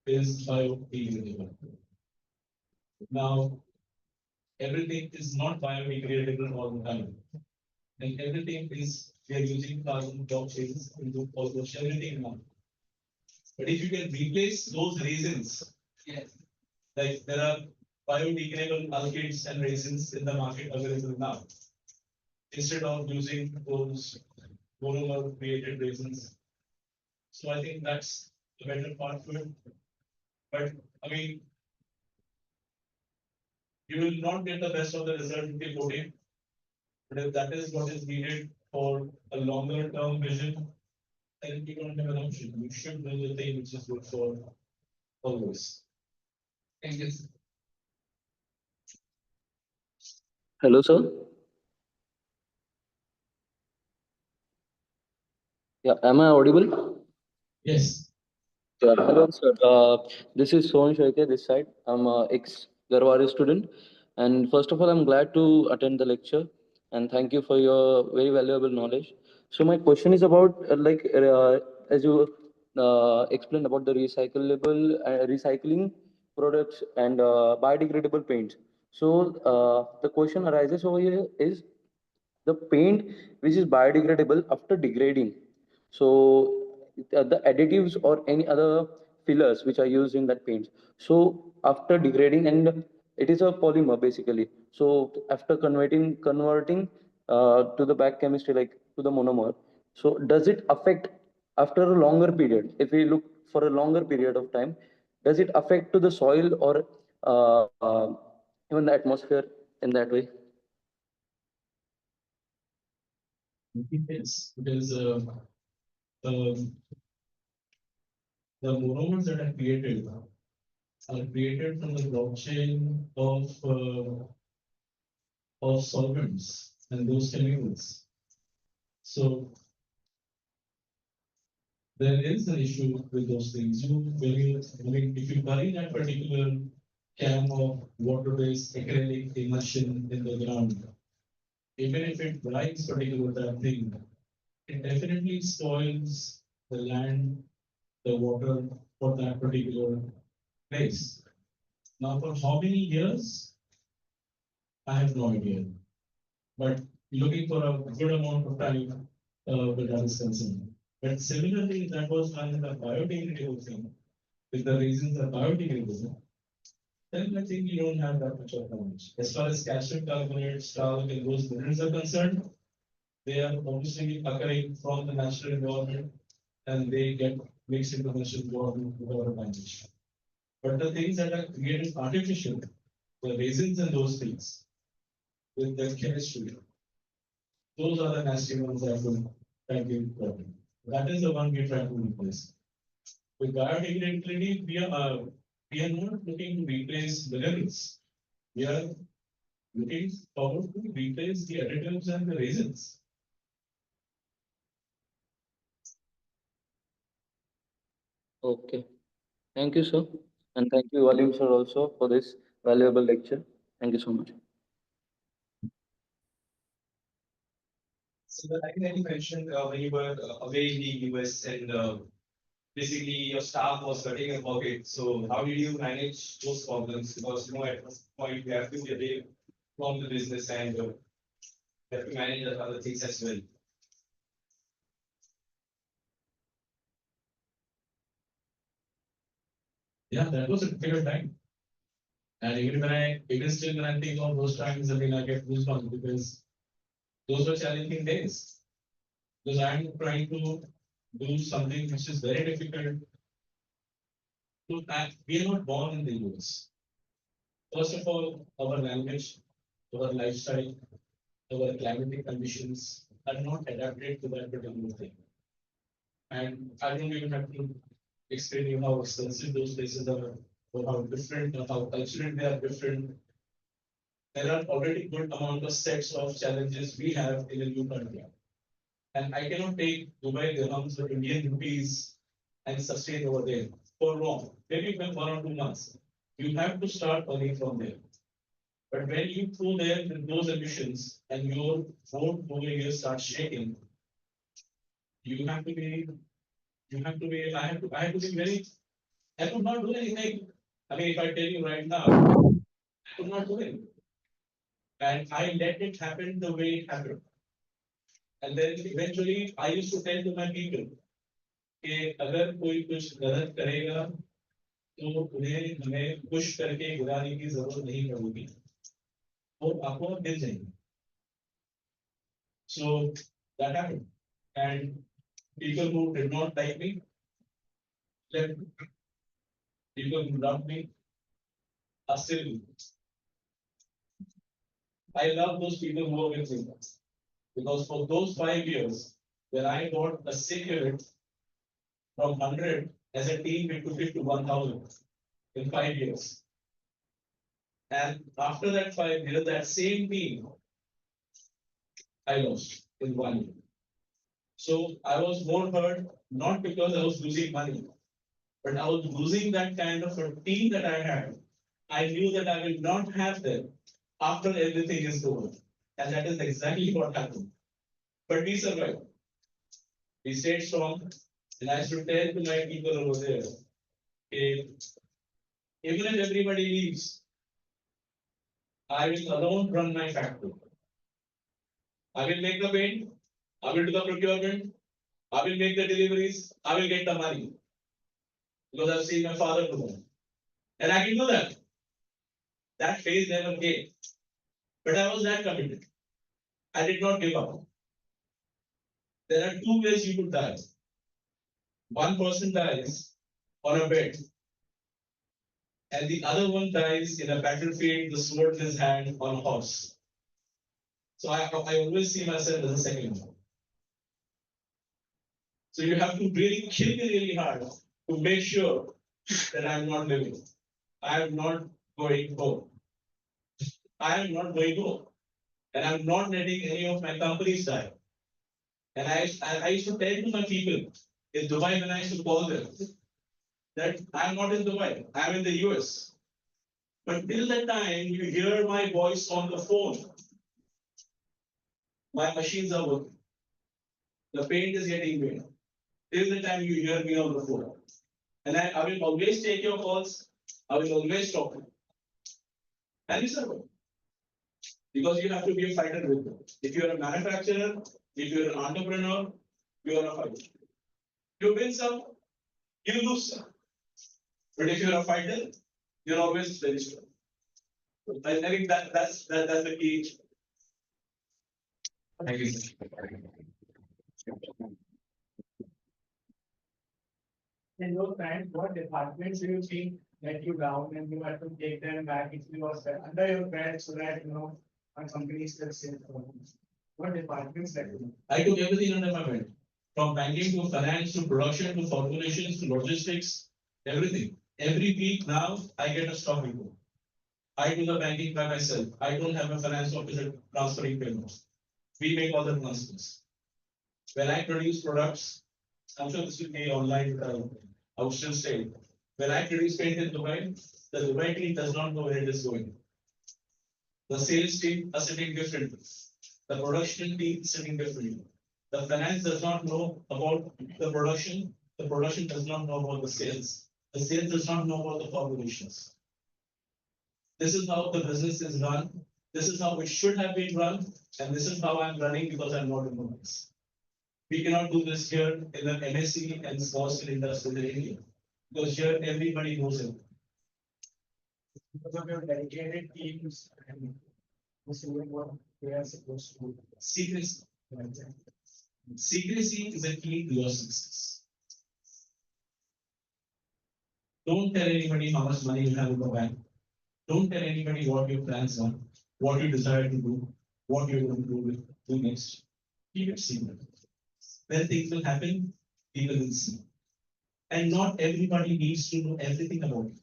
is biodegradable. Now, everything is not biodegradable all the time. And everything is, we are using carbon blockchains into almost everything now. But if you can replace those resins, Yes. like there are biodegradable alkyds and resins in the market available now, instead of using those monomer created resins. So I think that's the better part to it. But I mean, you will not get the best of the result with the coating. But if that is what is needed for a longer term vision, then you don't have an option. You should do the thing which is good for always. Thank you. Hello, sir. Yeah, am I audible? Yes. Yeah, hello, sir. This is Sohan Shaike, this side. I'm a ex-Garware student. And first of all, I'm glad to attend the lecture. And thank you for your very valuable knowledge. So my question is about, as you explained about the recycling products and biodegradable paints. So the question arises over here is, the paint which is biodegradable after degrading. So the additives or any other fillers which are used in that paint. So after degrading, and it is a polymer basically. So after converting to the back chemistry, like to the monomer. So does it affect after a longer period? If we look for a longer period of time, does it affect to the soil or even the atmosphere in that way? Yes, because the monomers that are created from the blockchain of solvents and those chemicals. So there is an issue with those things. If you bury that particular can of water-based acrylic emulsion in the ground, even if it dries particular that thing, it definitely spoils the land, the water for that particular place. Now, for how many years? I have no idea. But looking for a good amount of time where that is concerned. But similarly, that was done in the biodegradable thing. If the reasons are biodegradable, then I think you don't have that much of knowledge. As far as calcium carbonate, talc, and those minerals are concerned, they are obviously occurring from the natural environment and they get mixed into the natural environment without a damage. But the things that are created artificially, the resins and those things, with the chemistry, those are the nasty ones that will be problem. That is the one we try to replace. With biodegradability, we are not looking to replace minerals. We are looking forward to replace the additives and the resins. Okay. Thank you, sir. And thank you, Alim sir, also for this valuable lecture. Thank you so much. So like that you mentioned when you were away in the US and basically your staff was cutting your pocket. So how did you manage those problems? Because at one point you have to be away from the business and you have to manage other things as well. Yeah, that was a difficult time. And even still when I think of those times, I mean, I get goosebumps because those were challenging days. Because I'm trying to do something which is very difficult. We are not born in the US. First of all, our language, our lifestyle, our climatic conditions are not adapted to that particular thing. And I don't even have to explain you how expensive those places are, or how different, or how culturally they are different. There are already good amount of sets of challenges we have in a new country. And I cannot take Dubai dirhams or Indian rupees and sustain over there for long, maybe for 1 or 2 months. You have to start earning from there. But when you go there with those ambitions and your boat over here starts shaking, you have to be, I have to be very, I could not do anything. I mean, if I tell you right now, I could not do anything. And I let it happen the way it happened. And then eventually I used to tell to my people, कि अगर कोई कुछ गलत करेगा तो उन्हें हमें push करके गिराने की जरूरत नहीं पड़ेगी वो आपको मिल जाएंगे. So that happened, and people who did not like me left. People who loved me are still with me. I love those people who are with me because for those 5 years, when I got a cigarette from 100 as a team, we took it to 1,000 in 5 years. And after that 5 years, that same team, I lost in 1 year. So I was more hurt, not because I was losing money, but I was losing that kind of a team that I had. I knew that I will not have them after everything is over. And that is exactly what happened. But we survived. We stayed strong. And I should tell to my people over there, okay, even if everybody leaves, I will alone run my factory. I will make the paint, I will do the procurement, I will make the deliveries, I will get the money. Because I've seen my father do that. And I can do that. That phase never came. But I was that committed. I did not give up. There are two ways you could die. One person dies on a bed, and the other one dies in a battlefield, the sword in his hand on a horse. So I always see myself as a second one. So you have to really kill me really hard to make sure that I'm not living. I am not going home. I am not going home. And I'm not letting any of my companies die. And I used to tell to my people in Dubai when I used to call them that I'm not in Dubai, I'm in the US. But till the time you hear my voice on the phone, my machines are working. The paint is getting made. Till the time you hear me on the phone. And I will always take your calls, I will always talk to you. And you survive. Because you have to be a fighter with them. If you're a manufacturer, if you're an entrepreneur, you are a fighter. You win some, you lose some. But if you're a fighter, you're always very strong. I think that's the key. Thank you, sir. In those times, what departments do you think let you down and you have to take them back if you was under your belt so that a company still safe for you? What departments let you down? I took everything under my belt, from banking to finance to production to formulations to logistics, everything. Every week now, I get a stock report. I do the banking by myself. I don't have a finance officer transferring payments. We make all the transfers. When I produce products, I'm sure this will be online, I will still say, when I produce paint in Dubai, the Dubai team does not know where it is going. The sales team are sitting differently. The production team is sitting differently. The finance does not know about the production. The production does not know about the sales. The sales does not know about the formulations. This is how the business is run. This is how it should have been run. And this is how I'm running because I'm not in this. We cannot do this here in the MSc and small scale industry in India. Because here everybody knows it. Because of your dedicated teams and doing what they are supposed to do. Secrecy. Secrecy is a key to your success. Don't tell anybody how much money you have in the bank. Don't tell anybody what your plans are, what you desire to do, what you're going to do next. Keep it secret. When things will happen, people will see. And not everybody needs to know everything about it.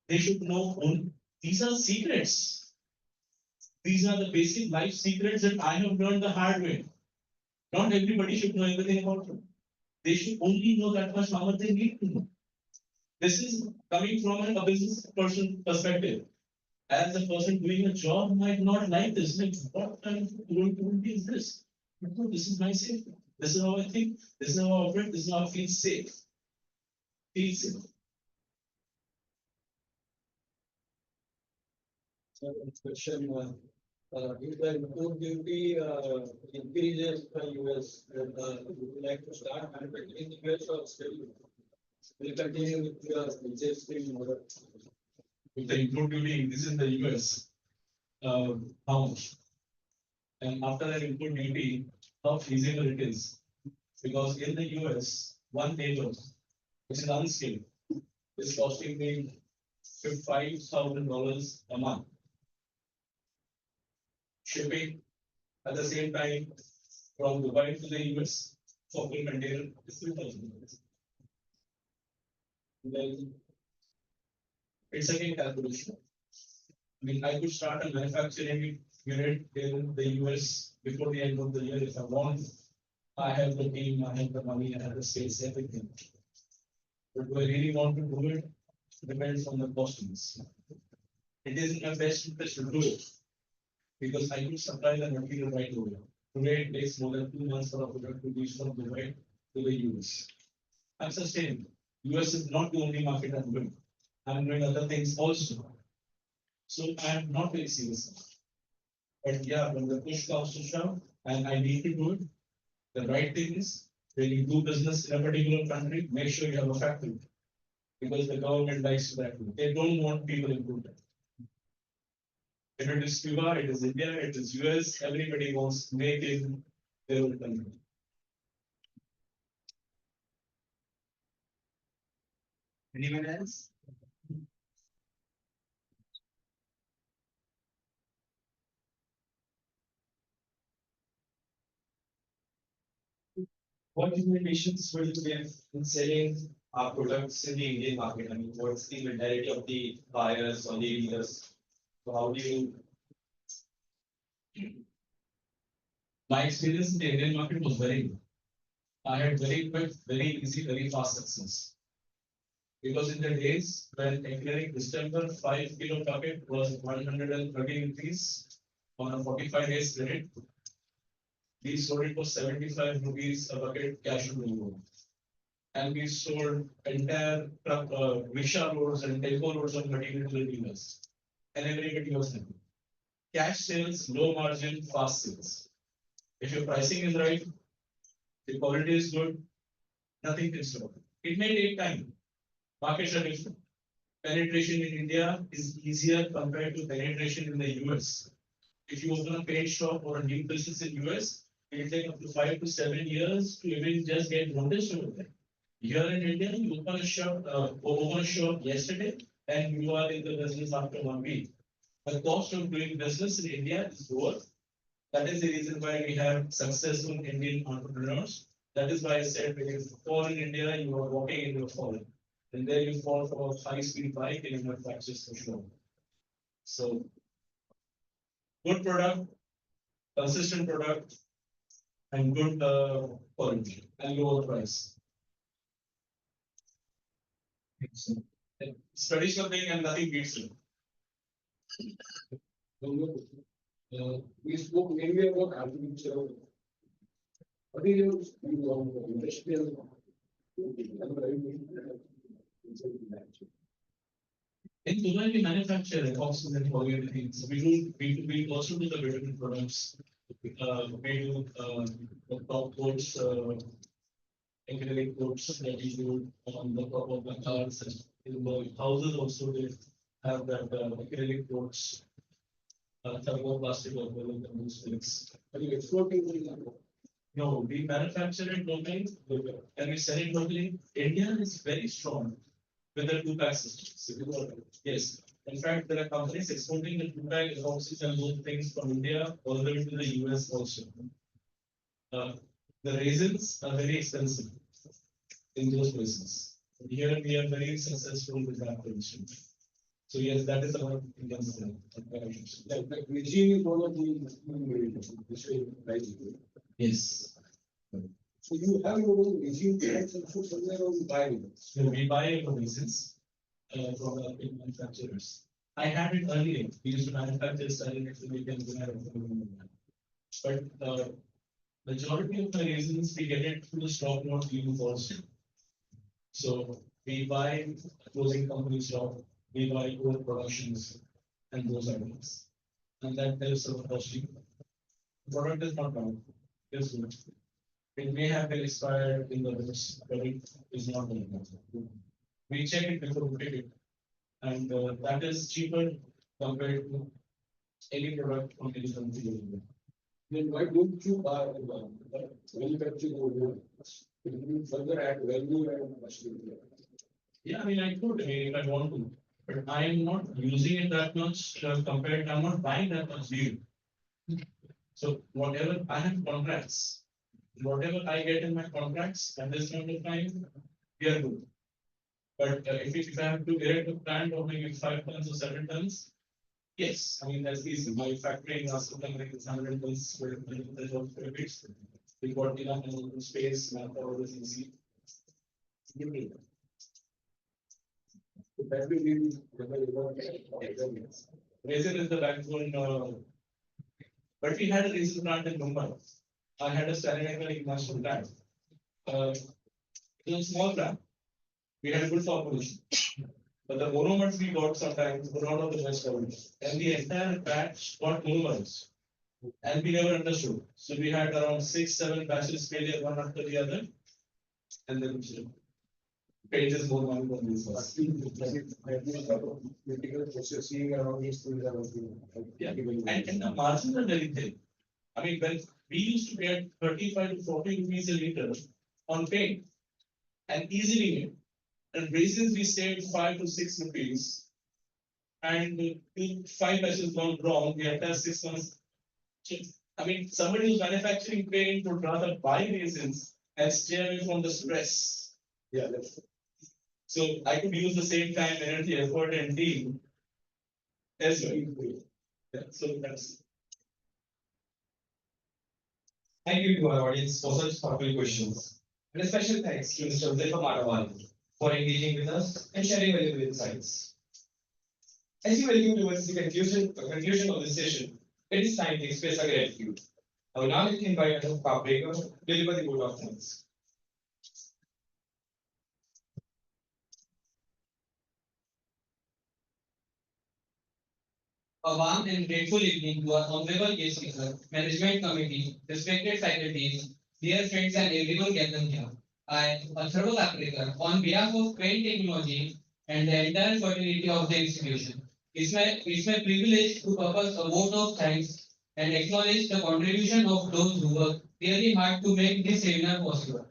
They should know only these are secrets. These are the basic life secrets that I have learned the hard way. Not everybody should know everything about it. They should only know that much how much they need to know. This is coming from a business person perspective. As a person doing a job might not like this. Like, what kind of productivity is this? No, this is my safety. This is how I think. This is how I operate. This is how I feel safe. Feel safe. Question, if the import duty increases by US, would you like to start manufacturing in US or still will continue with your existing model? If the import duty increases in the US, how much? And after that import duty, how feasible it is? Because in the US, one labor, which is unskilled, is costing me $5,000 a month. Shipping at the same time from Dubai to the US for full container is $3,000. Then it's again calculation. I mean, I could start a manufacturing unit in the US before the end of the year if I want. I have the team, I have the money, I have the space, everything. But do I really want to do it? Depends on the costings. It is in my best interest to do it because I could supply the material right away. Today it takes more than 2 months for a product to reach from Dubai to the US. I'm sustainable. US is not the only market I'm doing. I'm doing other things also. So I'm not very serious. But yeah, when the push comes to shove and I need to do it, the right thing is when you do business in a particular country, make sure you have a factory. Because the government likes that. They don't want people imported. If it is Cuba, it is India, it is US, everybody wants to make in their own country. Anyone else? What limitations will you have in selling our products in the Indian market? I mean, what's the mentality of the buyers or the dealers? So how do you? My experience in the Indian market was very good. I had very quick, very easy, very fast success. Because in the days when acquiring December 5 kilo bucket was 130 rupees on a 45 days credit, we sold it for 75 rupees a bucket cash on delivery. And we sold entire truck, rickshaw loads and tempo loads of material to the dealers. And everybody was happy. Cash sales, low margin, fast sales. If your pricing is right, the quality is good, nothing can stop it. It may take time. Markets are different. penetration in India is easier compared to penetration in the US. If you open a paint shop or a new business in US, it will take up to 5 to 7 years to even just get noticed over there. Here in India, you open a shop yesterday, and you are in the business after 1 week. The cost of doing business in India is lower. That is the reason why we have successful Indian entrepreneurs. That is why I said when you fall in India, you are walking into a fall. And then you fall from a high-speed bike and you have fractures for sure. So, good product, consistent product, and good quality and lower price. It's traditional thing and nothing beats it. We spoke mainly about agriculture. What is your view on the industrial? In Dubai, we manufacture epoxy and polyurethane. So we also do the vitamin products. We do the top coats, acrylic coats that we do on the top of the cars. In the houses also they have that acrylic coats, thermoplastic or those things. Are you exporting? No, we manufacture it locally and we sell it locally. India is very strong with the two-pack systems. Yes. In fact, there are companies exporting the two-pack epoxies and those things from India all the way to the US also. The resins are very expensive in those places. Here we are very successful with that position. So yes, that is our Indian style. Like regime is one of the Yes. So you have your own regime products and food somewhere or you buy it? So we buy the resins from the big manufacturers. I had it earlier. We used to manufacture styling but majority of the resins we get it through the stock not we use also. So we buy clothing company stock, we buy own productions and those items. And that helps our costing. Product is not bad. It's good. It may have been expired in the books, but it is not very good. We check it before we pick it. And that is cheaper compared to any product from any country. Then why don't you buy manufacturing over? It will further add value and Yeah, I mean, I could, if I want to, but I am not using it that much compared. I'm not buying that much new. So whatever I have contracts, whatever I get in my contracts at this point of time, we are good. But if I have to erect a plant of maybe 5 tons or 7 tons, yes, I mean that's easy. My factory in something like 100 tons square feet. We got enough space, manpower is easy. Resin is the backbone. But we had a resin plant in Mumbai. I had a Styrofoam international plant. It was a small plant. We had a good formulation. But the monomers we got sometimes were not of the best quality. And the entire batch got monomers. And we never understood. So we had around 6-7 batches failure one after the other. And then pages more money than these ones. Yeah, and the margins are very thin. I mean, when we used to get 35 to 40 rupees a liter on paint and easily made. And resins we saved 5 to 6 rupees. And 5 batches gone wrong, we had 6 months. I mean, somebody who's manufacturing paint would rather buy resins and stay away from the stress. Yeah, that's So I could use the same time, energy, effort, and team as well. Yeah, so that's. Thank you to our audience for such thoughtful questions. And a special thanks to Mr. Huzaifa Matawala for engaging with us and sharing valuable insights. As we welcome towards the conclusion of this session, it is time to express our gratitude. I will now invite our path breaker to deliver the vote of thanks. A warm and grateful evening to our honorable guest speaker, management committee, respected faculties, dear friends and everyone gathered here. I, a thorough operator, on behalf of Paint Technology and the entire fraternity of the institution. It's my privilege to propose a vote of thanks and acknowledge the contribution of those who work really hard to make this seminar possible.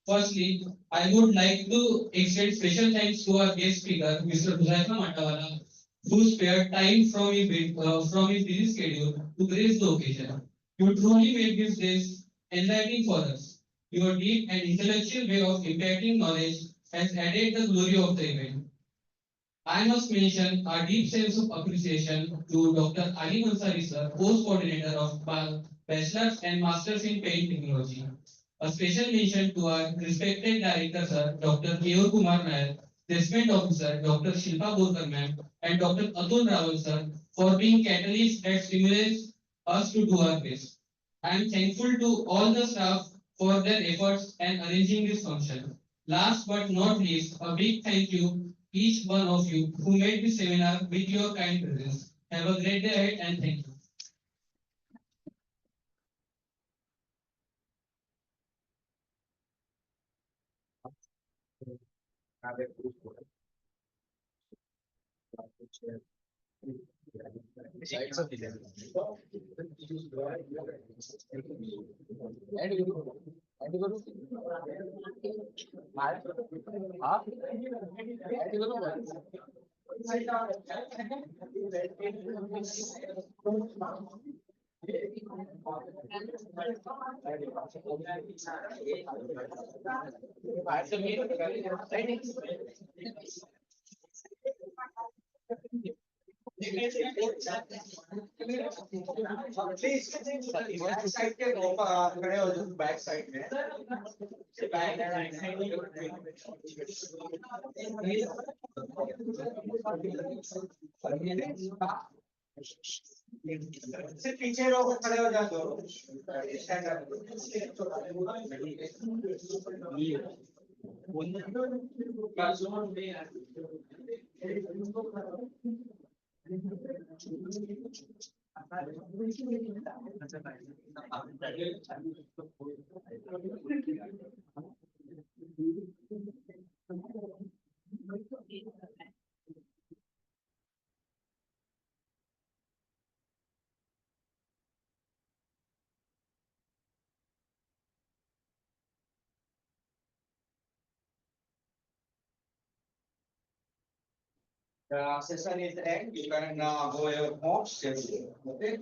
Firstly, I would like to extend special thanks to our guest speaker, Mr. Huzaifa Matawala, who spared time from his busy schedule to grace the occasion. You truly made these days enlightening for us. Your deep and intellectual way of imparting knowledge has added the glory of the event. I must mention our deep sense of appreciation to Dr. Ali Mansari sir, course coordinator of Bachelor's and Master's in Paint Technology. A special mention to our respected director sir, Dr. Keyur Kumar Nair, placement officer, Dr. Shilpa Borkar ma'am, and Dr. Atul Rawal sir for being catalysts that stimulates us to do our best. I am thankful to all the staff for their efforts and arranging this function. Last but not least, a big thank you each one of you who made this seminar with your kind presence. Have a great day ahead and thank you. Please, back side के खड़े हो जाओ back side में. सिर्फ पीछे लोग खड़े हो जाओ दो. Stand up. The session is end. You can go your home safely. Okay.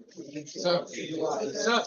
Sir. Sir.